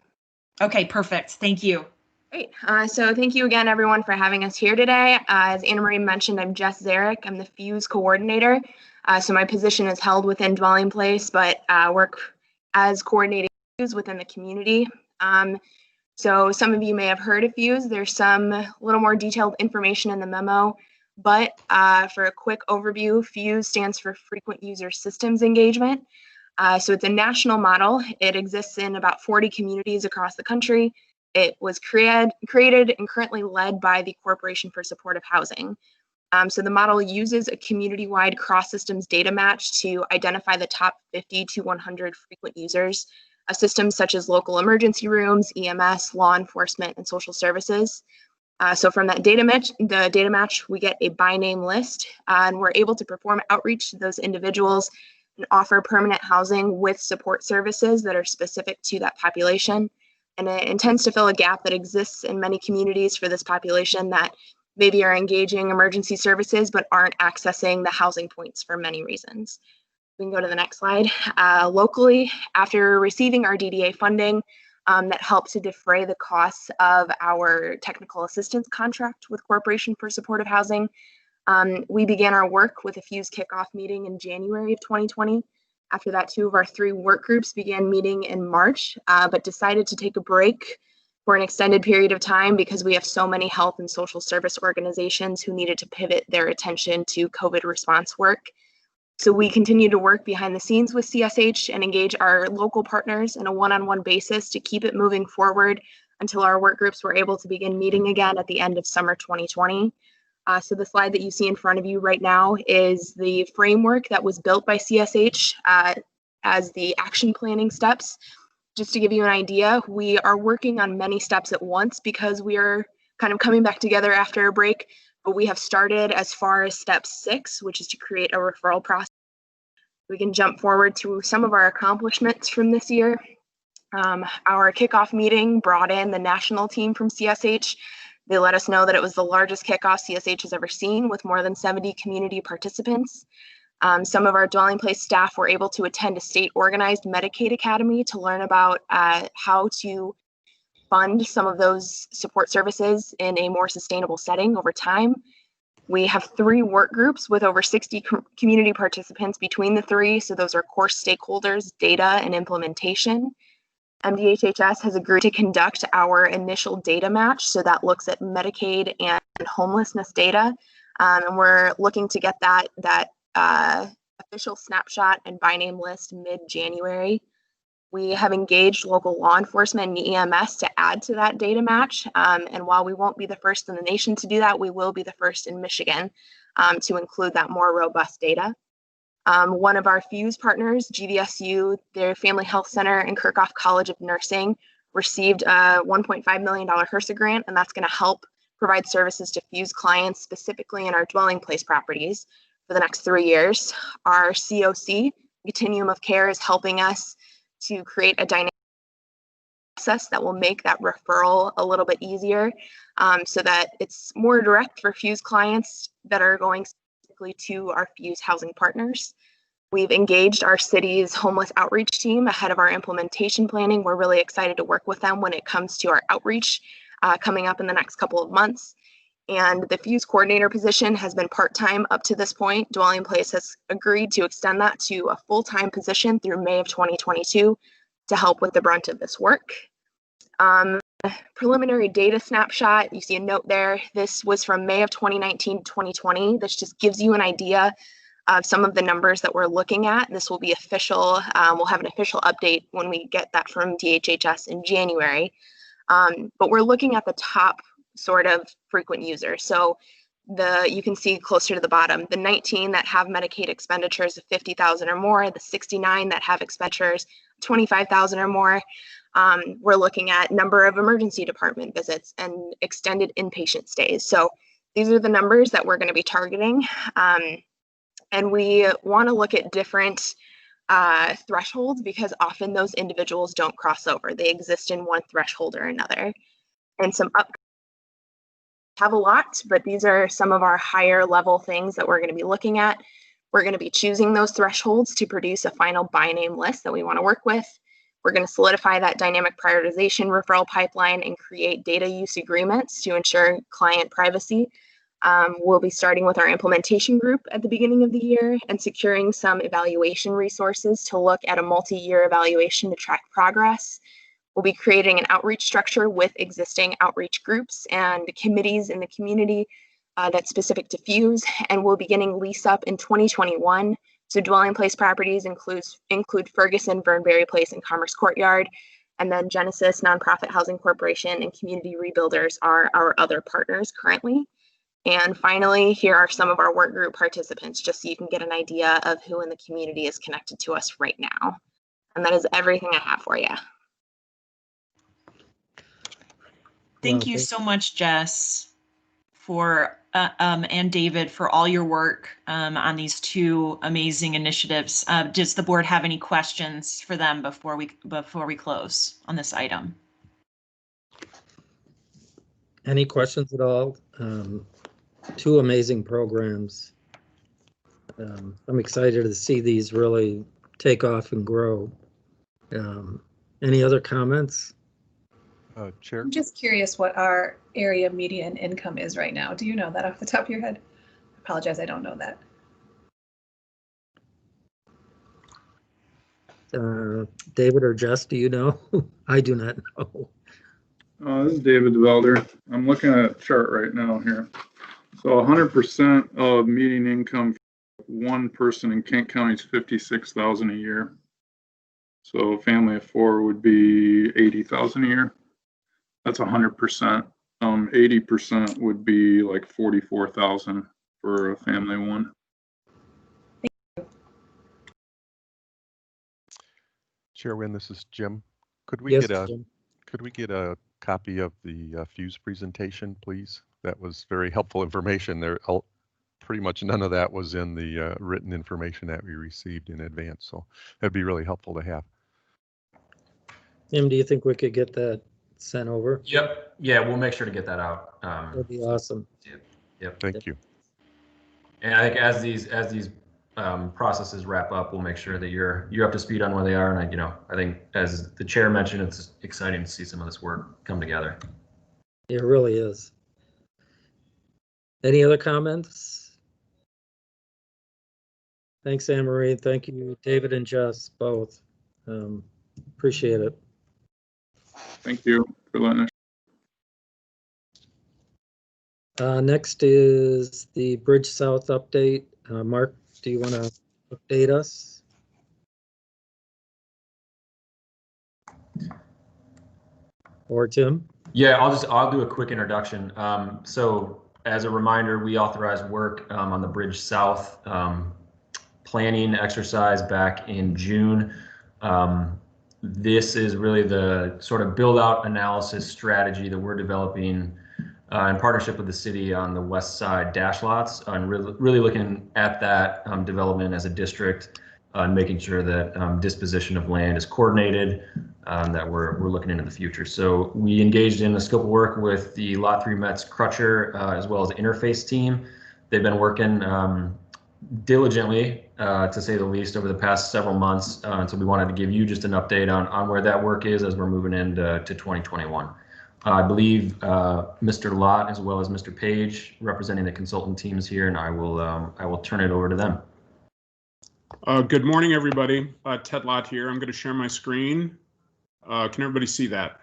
Okay, perfect. Thank you. Great. So thank you again, everyone, for having us here today. As Anna Marie mentioned, I'm Jess Zarek. I'm the Fuse coordinator. So my position is held within Dwelling Place, but work as coordinating Fuse within the community. So some of you may have heard of Fuse. There's some little more detailed information in the memo, but for a quick overview, Fuse stands for Frequent User Systems Engagement. So it's a national model. It exists in about 40 communities across the country. It was created and currently led by the Corporation for Supportive Housing. So the model uses a community-wide cross-systems data match to identify the top 50 to 100 frequent users of systems such as local emergency rooms, EMS, law enforcement, and social services. So from that data match, we get a by name list, and we're able to perform outreach to those individuals and offer permanent housing with support services that are specific to that population. And it intends to fill a gap that exists in many communities for this population that maybe are engaging emergency services but aren't accessing the housing points for many reasons. We can go to the next slide. Locally, after receiving our DDA funding that helped to defray the costs of our technical assistance contract with Corporation for Supportive Housing, we began our work with a Fuse kickoff meeting in January of 2020. After that, 2 of our 3 work groups began meeting in March, but decided to take a break for an extended period of time because we have so many health and social service organizations who needed to pivot their attention to COVID response work. So we continue to work behind the scenes with CSH and engage our local partners in a one-on-one basis to keep it moving forward until our work groups were able to begin meeting again at the end of summer 2020. So the slide that you see in front of you right now is the framework that was built by CSH as the action planning steps. Just to give you an idea, we are working on many steps at once because we are kind of coming back together after a break, but we have started as far as step 6, which is to create a referral process. We can jump forward to some of our accomplishments from this year. Our kickoff meeting brought in the national team from CSH. They let us know that it was the largest kickoff CSH has ever seen, with more than 70 community participants. Some of our Dwelling Place staff were able to attend a state-organized Medicaid Academy to learn about how to fund some of those support services in a more sustainable setting over time. We have 3 work groups with over 60 community participants between the 3, so those are core stakeholders, data, and implementation. MDHHS has agreed to conduct our initial data match, so that looks at Medicaid and homelessness data, and we're looking to get that official snapshot and by name list mid-January. We have engaged local law enforcement and EMS to add to that data match, and while we won't be the first in the nation to do that, we will be the first in Michigan to include that more robust data. One of our Fuse partners, GVSU, their Family Health Center and Kirchhoff College of Nursing, received a $1.5 million HRSA grant, and that's going to help provide services to Fuse clients specifically in our Dwelling Place properties for the next 3 years. Our COC, Continuum of Care, is helping us to create a dynamic process that will make that referral a little bit easier so that it's more direct for Fuse clients that are going specifically to our Fuse housing partners. We've engaged our city's homeless outreach team ahead of our implementation planning. We're really excited to work with them when it comes to our outreach coming up in the next couple of months. And the Fuse coordinator position has been part-time up to this point. Dwelling Place has agreed to extend that to a full-time position through May of 2022 to help with the brunt of this work. Preliminary data snapshot, you see a note there. This was from May of 2019 to 2020. This just gives you an idea of some of the numbers that we're looking at. This will be official. We'll have an official update when we get that from DHHS in January. But we're looking at the top sort of frequent users. So you can see closer to the bottom, the 19 that have Medicaid expenditures of 50,000 or more, the 69 that have expenditures 25,000 or more. We're looking at number of emergency department visits and extended inpatient stays. So These are the numbers that we're going to be targeting. And we want to look at different thresholds because often those individuals don't cross over. They exist in one threshold or another. And some have a lot, but these are some of our higher level things that we're going to be looking at. We're going to be choosing those thresholds to produce a final by name list that we want to work with. We're going to solidify that dynamic prioritization referral pipeline and create data use agreements to ensure client privacy. We'll be starting with our implementation group at the beginning of the year and securing some evaluation resources to look at a multi-year evaluation to track progress. We'll be creating an outreach structure with existing outreach groups and committees in the community that's specific to Fuse, and we'll be beginning lease up in 2021. So dwelling place properties include Ferguson, Vernberry Place, and Commerce Courtyard, and then Genesis Nonprofit Housing Corporation and Community Rebuilders are our other partners currently. And finally, here are some of our work group participants, just so you can get an idea of who in the community is connected to us right now. And that is everything I have for you. Thank you so much, Jess, for and David for all your work on these two amazing initiatives. Does the board have any questions for them before we close on this item? Any questions at all? Two amazing programs. I'm excited to see these really take off and grow. Any other comments? Chair? I'm just curious what our area median income is right now. Do you know that off the top of your head? I apologize, I don't know that. David or Jess, do you know? I do not know. This is David DeVelder. I'm looking at a chart right now here. So 100% of median income for one person in Kent County is $56,000 a year. So a family of four would be $80,000 a year. That's 100%. 80% would be like 44,000 for a family of one. Chairman, this is Jim. Could we Yes, Jim. Could we get a copy of the Fuse presentation, please? That was very helpful information. There, pretty much none of that was in the written information that we received in advance. So that'd be really helpful to have. Tim, do you think we could get that sent over? Yep. Yeah, we'll make sure to get that out. That'd be awesome. Yep. Thank you. And I think as these processes wrap up, we'll make sure that you're up to speed on where they are. And I think as the chair mentioned, it's exciting to see some of this work come together. It really is. Any other comments? Thanks, Anne Marie. Thank you, David and Jess, both. Appreciate it. Thank you for letting us. Next is the Bridge South update. Mark, do you want to update us? Or Tim? Yeah, I'll do a quick introduction. So as a reminder, we authorized work on the Bridge South planning exercise back in June. This is really the sort of build out analysis strategy that we're developing in partnership with the city on the west side dash lots, and really looking at that development as a district and making sure that disposition of land is coordinated, that we're looking into the future. So we engaged in a scope of work with the Lot 3 Mets Crutcher as well as the interface team. They've been working diligently, to say the least, over the past several months. So we wanted to give you just an update on where that work is as we're moving into 2021. I believe Mr. Lott as well as Mr. Page representing the consultant teams here, and I will turn it over to them. Good morning, everybody. Ted Lott here. I'm going to share my screen. Can everybody see that?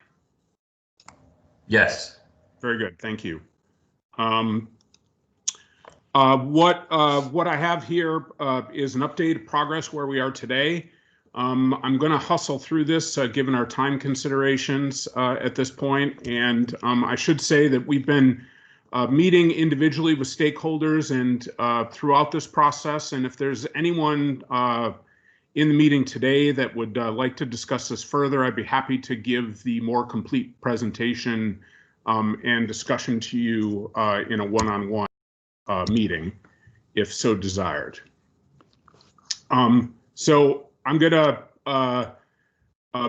Yes. Very good. Thank you. What I have here is an updated progress where we are today. I'm going to hustle through this given our time considerations at this point. And I should say that we've been meeting individually with stakeholders and throughout this process. And if there's anyone in the meeting today that would like to discuss this further, I'd be happy to give the more complete presentation and discussion to you in a one-on-one meeting, if so desired. So I'm going to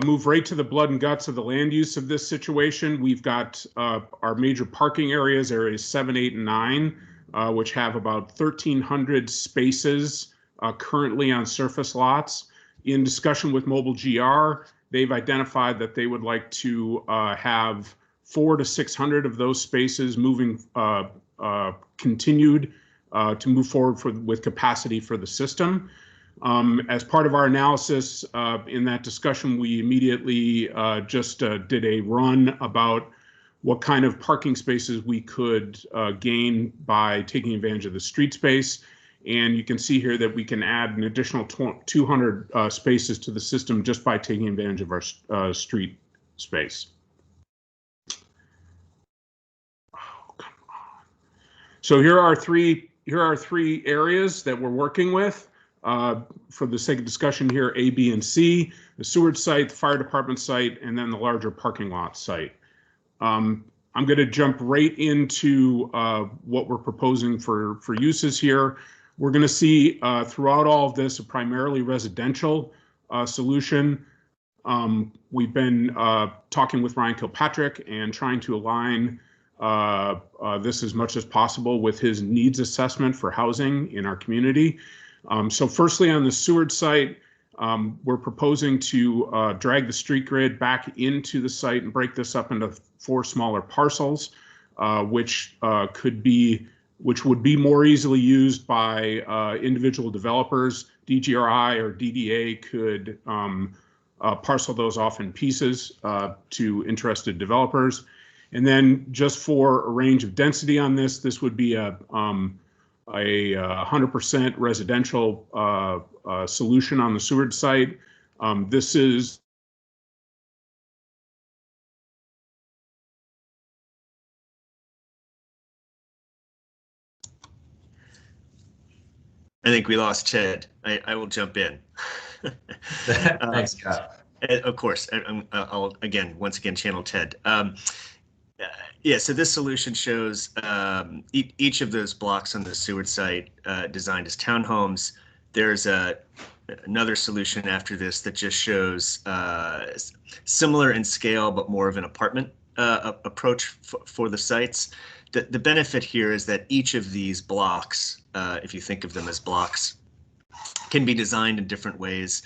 move right to the blood and guts of the land use of this situation. We've got our major parking areas, areas 7, 8, and 9, which have about 1,300 spaces currently on surface lots. In discussion with Mobile GR, they've identified that they would like to have 400 to 600 of those spaces moving continued to move forward with capacity for the system. As part of our analysis in that discussion, we immediately just did a run about what kind of parking spaces we could gain by taking advantage of the street space. And you can see here that we can add an additional 200 spaces to the system just by taking advantage of our street space. Oh, come on. So here are three areas that we're working with. For the sake of discussion here, A, B, and C, the sewage site, the fire department site, and then the larger parking lot site. I'm going to jump right into what we're proposing for uses here. We're going to see throughout all of this a primarily residential solution. We've been talking with Ryan Kilpatrick and trying to align this as much as possible with his needs assessment for housing in our community. So firstly, on the sewage site, we're proposing to drag the street grid back into the site and break this up into 4 smaller parcels, which would be more easily used by individual developers. DGRI or DDA could parcel those off in pieces to interested developers. And then just for a range of density on this would be a 100% residential solution on the sewage site. This is I think we lost Ted. I will jump in. Thanks, Scott. Of course, I'll once again channel Ted. Yeah, so this solution shows each of those blocks on the sewage site designed as townhomes. There's another solution after this that just shows similar in scale, but more of an apartment approach for the sites. The benefit here is that each of these blocks, if you think of them as blocks, can be designed in different ways.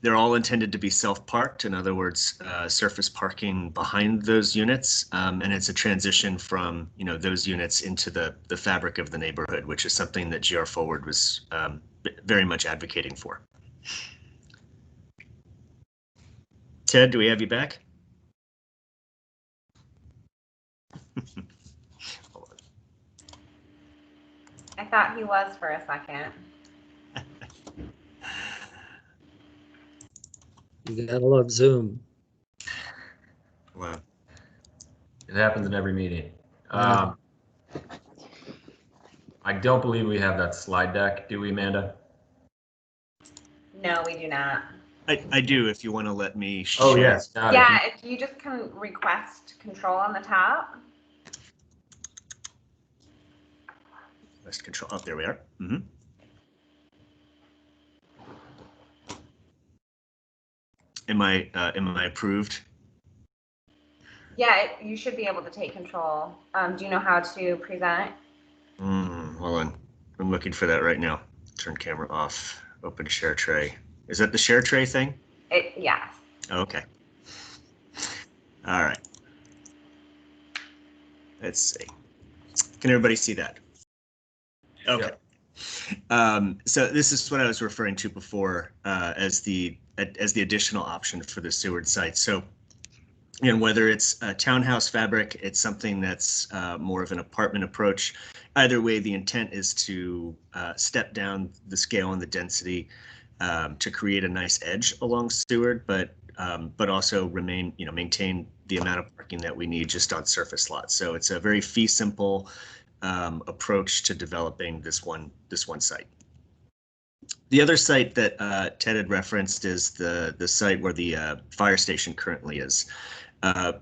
They're all intended to be self-parked, in other words, surface parking behind those units, and it's a transition from those units into the fabric of the neighborhood, which is something that GR Forward was very much advocating for. Ted, do we have you back? I thought he was for a second. You gotta love Zoom. Wow. It happens in every meeting. I don't believe we have that slide deck, do we, Amanda? No, we do not. I do, if you want to let me share. Oh, yes. Yeah, if you just can request control on the top. Request control. Oh, there we are. Mm-hmm. Am I approved? Yeah, you should be able to take control. Do you know how to present? Hold on. I'm looking for that right now. Turn camera off. Open share tray. Is that the share tray thing? Yes. Okay. All right. Let's see. Can everybody see that? Okay. So this is what I was referring to before as the additional option for the sewage site. So, whether it's a townhouse fabric, it's something that's more of an apartment approach. Either way, the intent is to step down the scale and the density to create a nice edge along Seward, but also maintain the amount of parking that we need just on surface lots. So it's a very fee simple approach to developing this one site. The other site that Ted had referenced is the site where the fire station currently is.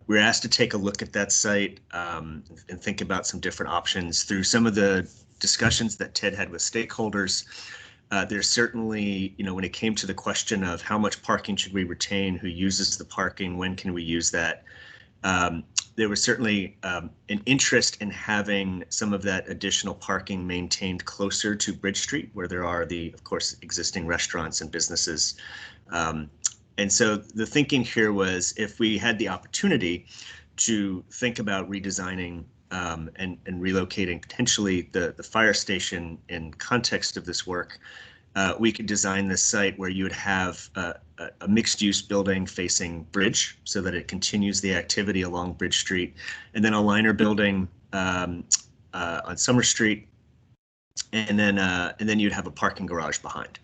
We're asked to take a look at that site and think about some different options. Through some of the discussions that Ted had with stakeholders, there's certainly, when it came to the question of how much parking should we retain, who uses the parking, when can we use that, there was certainly an interest in having some of that additional parking maintained closer to Bridge Street, where there are of course, existing restaurants and businesses. And so the thinking here was, if we had the opportunity to think about redesigning and relocating potentially the fire station in context of this work, we could design this site where you would have a mixed-use building facing Bridge so that it continues the activity along Bridge Street, and then a liner building on Summer Street, and then you'd have a parking garage behind.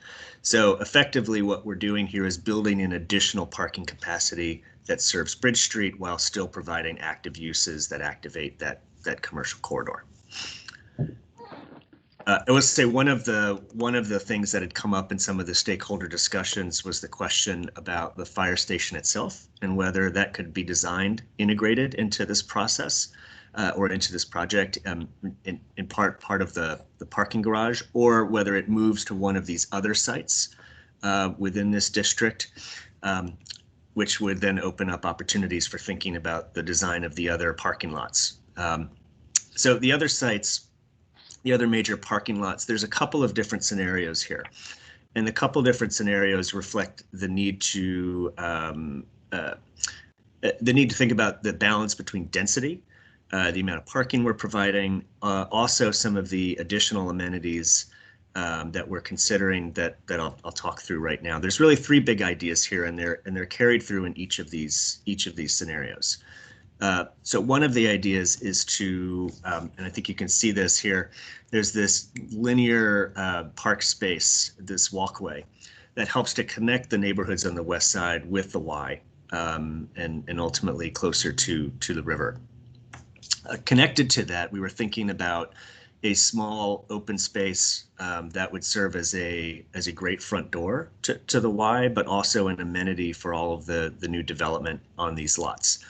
So effectively what we're doing here is building an additional parking capacity that serves Bridge Street while still providing active uses that activate that commercial corridor. I would say one of the things that had come up in some of the stakeholder discussions was the question about the fire station itself and whether that could be designed integrated into this process or into this project, in part of the parking garage, or whether it moves to one of these other sites within this district, which would then open up opportunities for thinking about the design of the other parking lots. So the other sites, the other major parking lots, there's a couple of different scenarios here. And the couple different scenarios reflect the need to think about the balance between density, the amount of parking we're providing, also some of the additional amenities that we're considering that I'll talk through right now. There's really three big ideas here, and they're carried through in each of these scenarios. So one of the ideas is to, and I think you can see this here, there's this linear park space, this walkway, that helps to connect the neighborhoods on the west side with the Y, and ultimately closer to the river. Connected to that, we were thinking about a small open space that would serve as a great front door to the Y, but also an amenity for all of the new development on these lots.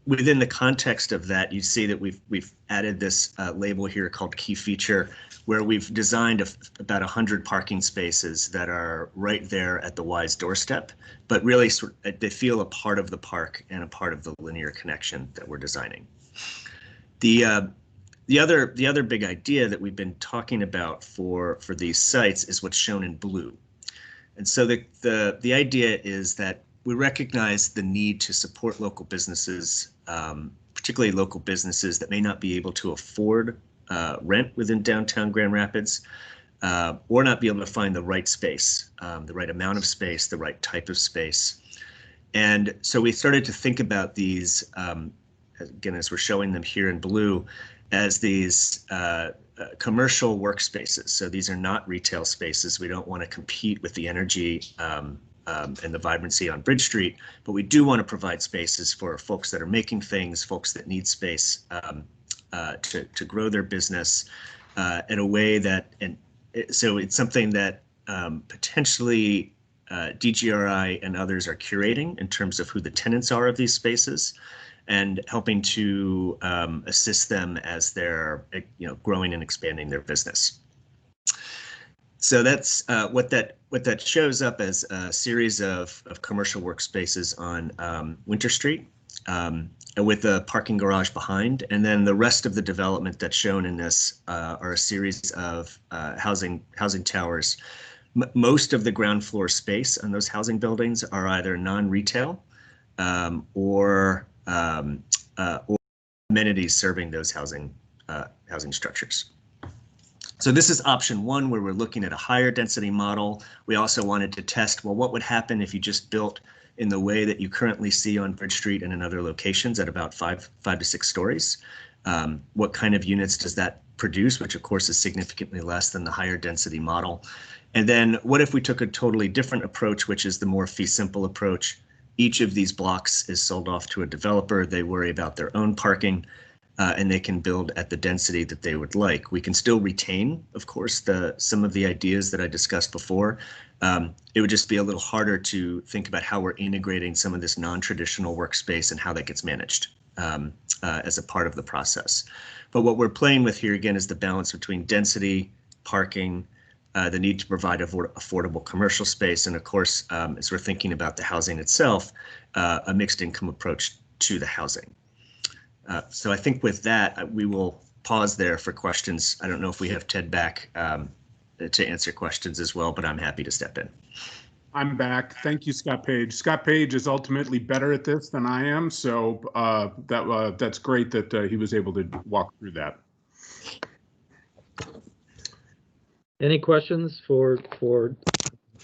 Within the context of that, you see that we've added this label here called key feature, where we've designed about 100 parking spaces that are right there at the Y's doorstep, but really they feel a part of the park and a part of the linear connection that we're designing. The other big idea that we've been talking about for these sites is what's shown in blue. And so the idea is that we recognize the need to support local businesses, particularly local businesses that may not be able to afford rent within downtown Grand Rapids, or not be able to find the right space, the right amount of space, the right type of space. And so we started to think about these, again, as we're showing them here in blue, as these commercial workspaces. So these are not retail spaces. We don't want to compete with the energy and the vibrancy on Bridge Street, but we do want to provide spaces for folks that are making things, folks that need space to grow their business in a way that, and so it's something that potentially DGRI and others are curating in terms of who the tenants are of these spaces, and helping to assist them as they're growing and expanding their business. So that's what that shows up as a series of commercial workspaces on Winter Street, with a parking garage behind, and then the rest of the development that's shown in this are a series of housing towers. Most of the ground floor space on those housing buildings are either non-retail or amenities serving those housing structures. So this is option one, where we're looking at a higher density model. We also wanted to test, well, what would happen if you just built in the way that you currently see on Bridge Street and in other locations at about five to 6 stories? What kind of units does that produce, which of course is significantly less than the higher density model? And then what if we took a totally different approach, which is the more fee simple approach? Each of these blocks is sold off to a developer. They worry about their own parking. and they can build at the density that they would like. We can still retain, of course, some of the ideas that I discussed before. It would just be a little harder to think about how we're integrating some of this non-traditional workspace and how that gets managed as a part of the process. But what we're playing with here again is the balance between density, parking, the need to provide affordable commercial space, and of course, as we're thinking about the housing itself, a mixed income approach to the housing. So I think with that, we will pause there for questions. I don't know if we have Ted back to answer questions as well, but I'm happy to step in. I'm back. Thank you, Scott Page. Scott Page is ultimately better at this than I am, so that's great that he was able to walk through that. Any questions for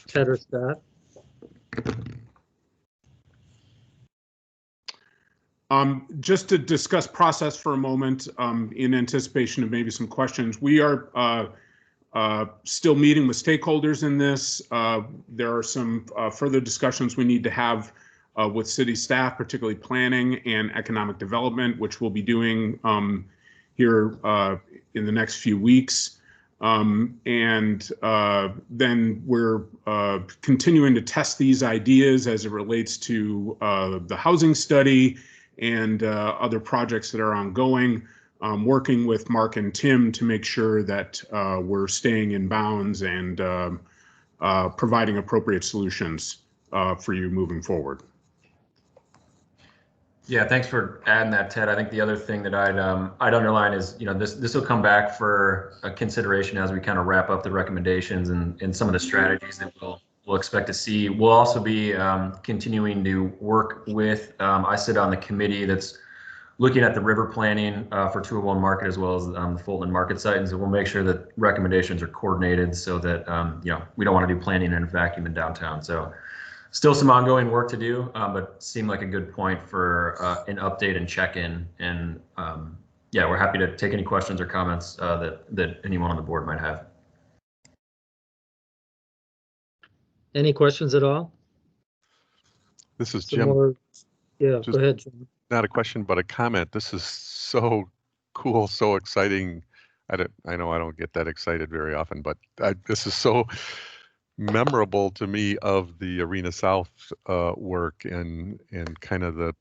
Ted or Scott? Just to discuss process for a moment, in anticipation of maybe some questions, we are still meeting with stakeholders in this. There are some further discussions we need to have with city staff, particularly planning and economic development, which we'll be doing here in the next few weeks. Then we're continuing to test these ideas as it relates to the housing study and other projects that are ongoing, working with Mark and Tim to make sure that we're staying in bounds and providing appropriate solutions for you moving forward. Yeah, thanks for adding that, Ted. I think the other thing that I'd underline is, this will come back for a consideration as we kind of wrap up the recommendations and some of the strategies that we'll expect to see. We'll also be continuing to work with, I sit on the committee that's looking at the river planning for 201 Market as well as the Fulton Market site. And so we'll make sure that recommendations are coordinated so that, we don't want to do planning in a vacuum in downtown. So still some ongoing work to do, but seemed like a good point for an update and check-in. And yeah, we're happy to take any questions or comments that anyone on the board might have. Any questions at all? This is Jim. Yeah, go ahead, Jim. Not a question, but a comment. This is so cool, so exciting. I know I don't get that excited very often, but this is so memorable to me of the Arena South work and kind of the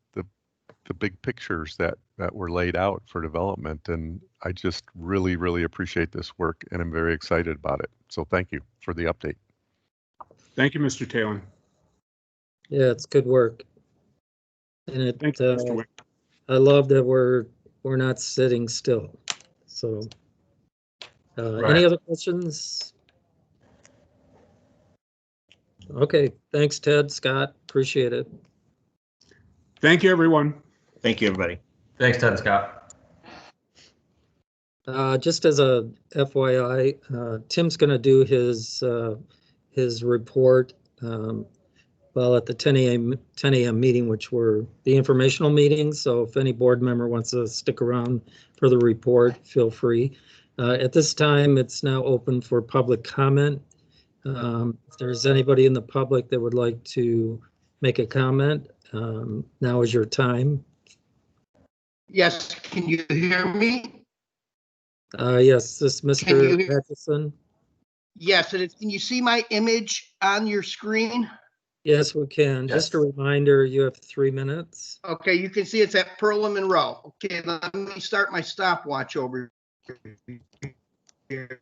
big pictures that were laid out for development. And I just really, really appreciate this work, and I'm very excited about it. So thank you for the update. Thank you, Mr. Talon. Yeah, it's good work. And Thank you, Mr. Wayne. I love that we're not sitting still. So Right. Any other questions? Okay, thanks, Ted, Scott, appreciate it. Thank you, everyone. Thank you, everybody. Thanks, Ted and Scott. Just as a FYI, Tim's going to do his report at the 10 a.m. meeting, which were the informational meetings. So if any board member wants to stick around for the report, feel free. At this time, it's now open for public comment. If there's anybody in the public that would like to make a comment, now is your time. Yes, can you hear me? Yes, this is Mr. Atchison. Yes, and can you see my image on your screen? Yes, we can. Yes. Just a reminder, you have 3 minutes. Okay, you can see it's at Pearl and Monroe. Okay, let me start my stopwatch over here.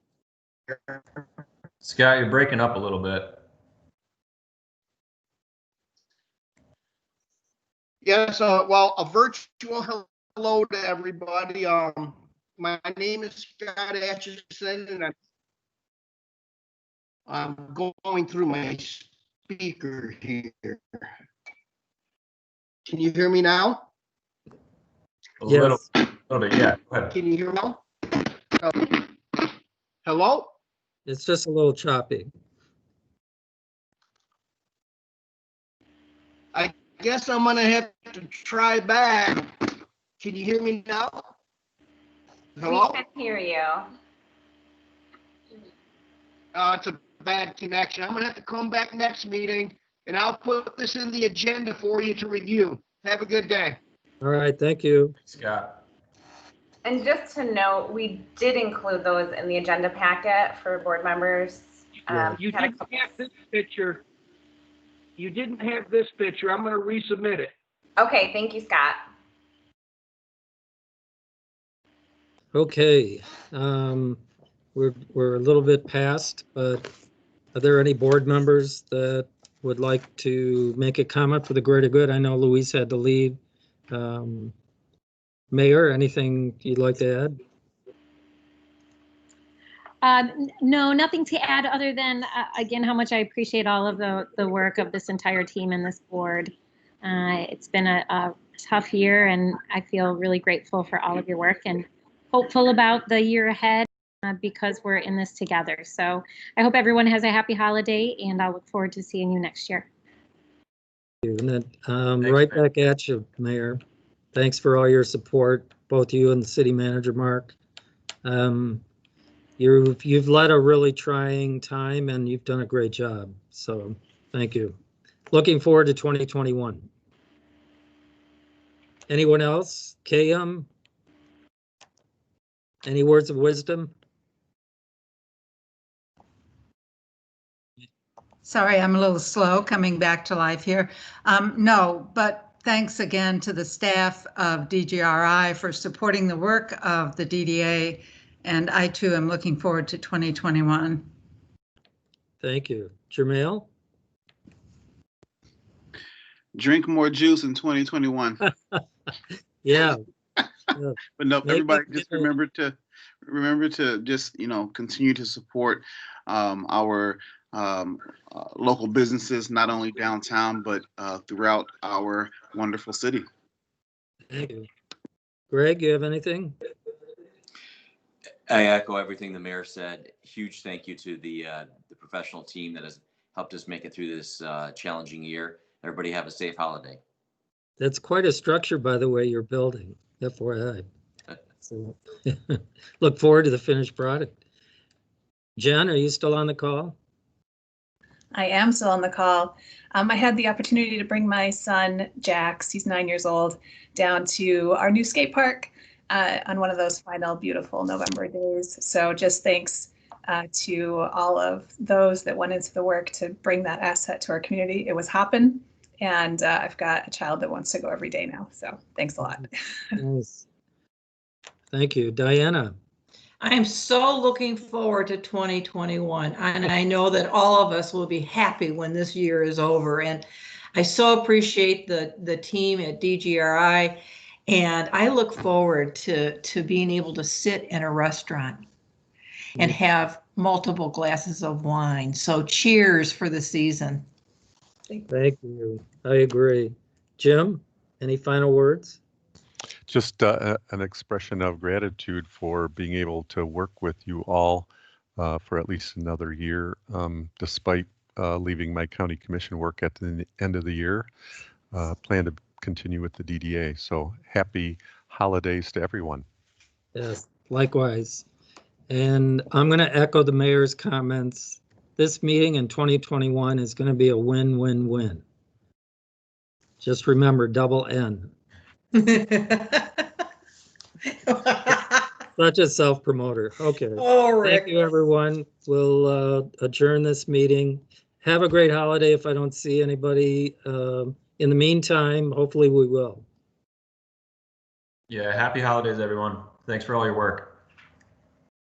Scott, you're breaking up a little bit. Yes, well, a virtual hello to everybody. My name is Scott Atchison, and I'm going through my speaker here. Can you hear me now? A little bit, yeah. Go ahead. Can you hear me now? Hello? It's just a little choppy. I guess I'm gonna have to try back. Can you hear me now? Hello? We can hear you. It's a bad connection. I'm gonna have to come back next meeting, and I'll put this in the agenda for you to review. Have a good day. All right, thank you. Scott. And just to note, we did include those in the agenda packet for board members. You didn't have this picture. You didn't have this picture. I'm going to resubmit it. Okay, thank you, Scott. Okay, we're a little bit past, but are there any board members that would like to make a comment for the greater good? I know Louise had to leave. Mayor, anything you'd like to add? No, nothing to add other than, again, how much I appreciate all of the work of this entire team and this board. It's been a tough year, and I feel really grateful for all of your work and hopeful about the year ahead because we're in this together. So I hope everyone has a happy holiday, and I'll look forward to seeing you next year. And then right back at you, Mayor. Thanks for all your support, both you and the city manager, Mark. You've led a really trying time, and you've done a great job. So thank you. Looking forward to 2021. Anyone else? KM? Any words of wisdom? Sorry, I'm a little slow coming back to life here. No, but thanks again to the staff of DGRI for supporting the work of the DDA, and I too am looking forward to 2021. Thank you. Jermail? Drink more juice in 2021. Yeah. But no, everybody just remember to just, continue to support our local businesses, not only downtown, but throughout our wonderful city. Thank you. Greg, you have anything? I echo everything the mayor said. Huge thank you to the professional team that has helped us make it through this challenging year. Everybody have a safe holiday. That's quite a structure, by the way, you're building, FYI. So look forward to the finished product. Jen, are you still on the call? I am still on the call. I had the opportunity to bring my son, Jax, he's 9 years old, down to our new skate park on one of those final beautiful November days. So just thanks to all of those that went into the work to bring that asset to our community. It was hopping, and I've got a child that wants to go every day now. So thanks a lot. Nice. Thank you. Diana. I am so looking forward to 2021, and I know that all of us will be happy when this year is over. And I so appreciate the team at DGRI, and I look forward to being able to sit in a restaurant and have multiple glasses of wine. So cheers for the season. Thank you. I agree. Jim, any final words? Just an expression of gratitude for being able to work with you all for at least another year, despite leaving my county commission work at the end of the year. Plan to continue with the DDA. So happy holidays to everyone. Yes, likewise. And I'm going to echo the mayor's comments. This meeting in 2021 is going to be a win-win-win. Just remember, double N. Such a self-promoter. Okay. Oh, Rick. Thank you, everyone. We'll adjourn this meeting. Have a great holiday if I don't see anybody. In the meantime, hopefully we will. Yeah, happy holidays, everyone. Thanks for all your work.